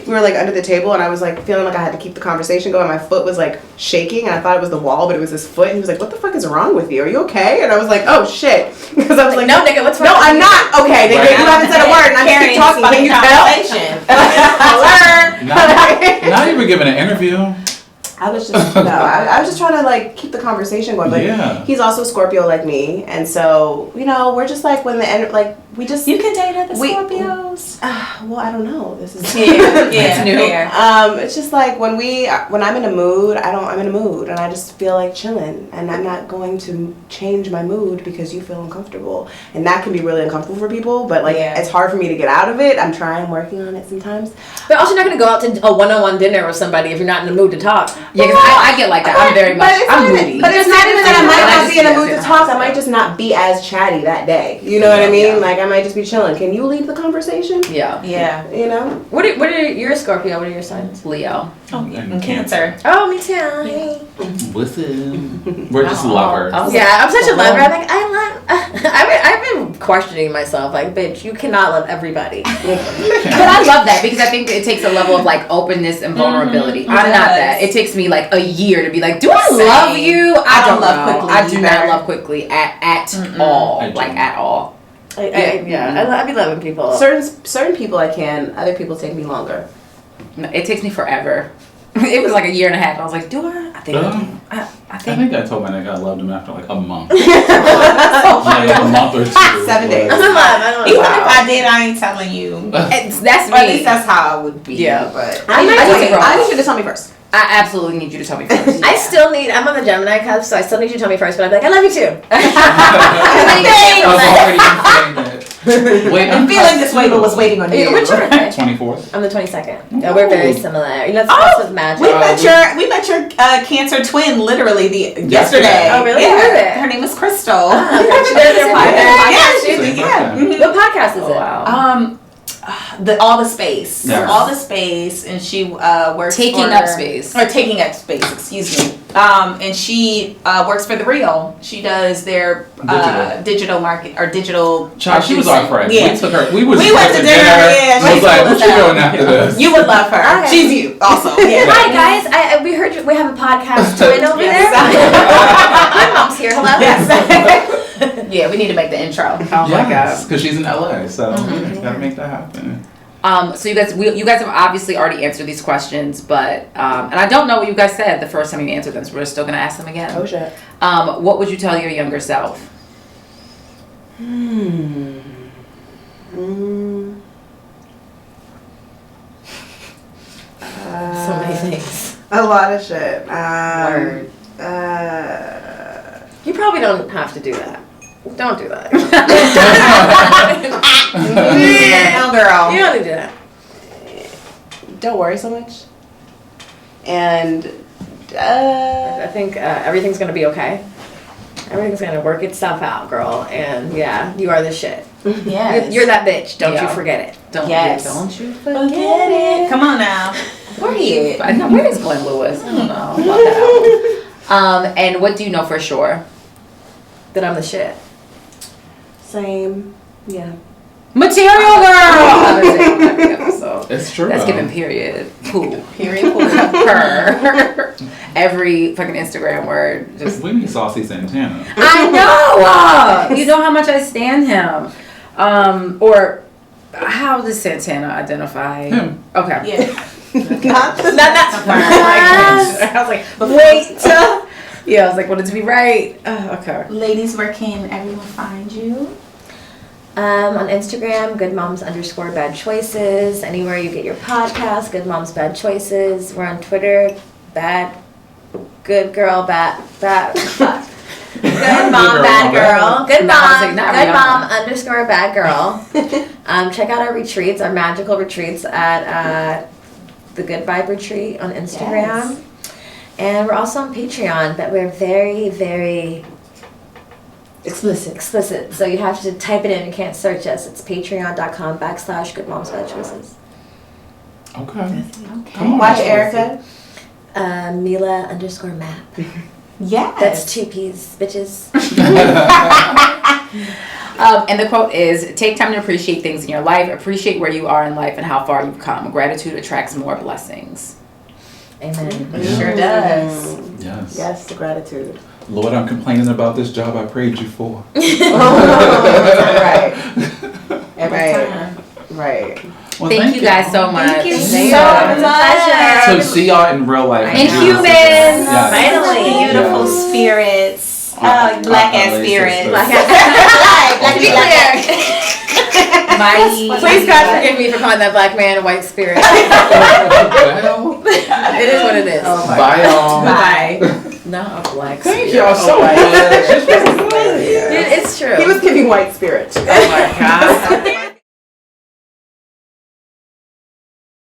We were like under the table, and I was like feeling like I had to keep the conversation going. My foot was like shaking, and I thought it was the wall, but it was his foot. And he was like, "What the fuck is wrong with you? Are you okay?" And I was like, "Oh shit," because I was like,
"No, nigga, what's wrong?"
No, I'm not okay. Nigga, you haven't said a word, and I'm just keep talking. Can you tell?
Now you were giving an interview.
I was just I was just trying to like keep the conversation going. But he's also Scorpio like me, and so we're just like when the end we just
you can date other Scorpios.
Well, I don't know. This is
it's new.
It's just like when I'm in a mood, I'm in a mood, and I just feel like chilling, and I'm not going to change my mood because you feel uncomfortable, and that can be really uncomfortable for people. But it's hard for me to get out of it. I'm working on it sometimes.
But also, you're not going to go out to a one-on-one dinner with somebody if you're not in the mood to talk.
Yeah, because I get like that. I'm very much. I'm moody.
But it's not even that I might not be in a mood to talk. I might just not be as chatty that day. You know what I mean? Like I might just be chilling. Can you lead the conversation?
Yeah.
You know.
What are you're a Scorpio? What are your signs?
Leo.
Oh, and Cancer.
Oh, me too.
Listen, we're just lovers.
Yeah, I'm such a lover. I'm like I've been questioning myself. Like, bitch, you cannot love everybody.
But I love that because I think it takes a level of like openness and vulnerability. I'm not that. It takes me like a year to be like, do I love you? I don't love quickly. I do not love quickly at all. Like at all.
I be loving people.
Certain people I can. Other people take me longer.
It takes me forever. It was like a year and a half. I was like, do I? I think I do.
I think I told my nigga I loved him after like a month. Like a month or 2.
7 days.
Even if I did, I ain't telling you.
That's me.
Or at least that's how I would be.
Yeah.
But
I need you to tell me first.
I absolutely need you to tell me first.
I'm on the Gemini cusp, so I still need you to tell me first, but I'm like, I love you too.
I was already saying that. Wait,
I'm feeling this way, but was waiting on you.
What's your birthday?
24th.
I'm the 22nd. Yeah, we're very similar. You know, it's with magic.
We met your Cancer twin literally yesterday.
Oh, really?
Yeah.
Who is it?
Her name was Crystal.
What podcast is it?
Wow. All the space, and she works
Taking
for,
up space,
excuse me. And she works for The Real. She does their digital market or digital.
Child, she was our friend.
Yeah.
We took her. We
went to dinner. Yeah,
I was like, "What you doing after this?"
You would love her.
Okay.
She's you also. Yeah.
Hi guys, we heard we have a podcast twin over there. My mom's here. Hello.
Yes. Yeah, we need to make the intro.
Oh my god,
because she's in LA, so gotta make that happen.
So you guys have obviously already answered these questions, but and I don't know what you guys said the first time you answered them, so we're still gonna ask them again.
Oh shit.
What would you tell your younger self?
So many things.
A lot of shit.
Word. You probably don't have to do that. Don't do that.
No, girl.
You don't need to do that.
Don't worry so much. And
I think everything's gonna be okay. Everything's gonna work itself out, girl. And yeah, you are the shit.
Yes.
You're that bitch. Don't you forget it.
Don't you
forget it. Come on now.
Period. I know, where is Glenn Lewis? I don't know. Love that album. And what do you know for sure?
That I'm the shit.
same. Yeah.
Material girl.
It's true.
That's giving period. Poo.
Period. Poo.
Her. Every fucking Instagram word. Just.
We need Saucy Santana.
I know. You know how much I stand him. Or how does Santana identify?
Him.
Okay.
Yeah.
Not. I was like, wait. Yeah, I was like, wanted to be right. Okay.
Ladies, where can everyone find you?
On Instagram, goodmoms_bad choices. Anywhere you get your podcast, Good Moms Bad Choices. We're on Twitter, good mom, bad girl. Good mom_bad girl. Check out our retreats, our magical retreats at the Good Vibe Retreat on Instagram. Yes. And we're also on Patreon, but we're very, very explicit. So you have to type it in. You can't search us. It's patreon.com/goodmomsbadchoices.
Okay.
Watch Erica.
Mila_map.
Yeah.
That's 2 P's, bitches.
And the quote is, take time to appreciate things in your life. Appreciate where you are in life and how far you've come. Gratitude attracts more blessings.
Amen.
It sure does.
Yes.
Yes, the gratitude.
Lord, I'm complaining about this job I prayed you for.
Right. Right.
Well,
thank you guys so much.
Thank you so much.
So see y'all in real life.
And humans.
Yes.
Finally. Beautiful spirits. Black ass spirits.
Please God forgive me for calling that black man a white spirit.
Well,
it is what it is.
Oh my
bye y'all.
Bye.
Not a black
Thank
spirit.
y'all so much.
It's true.
He was giving white spirit.
Oh my god.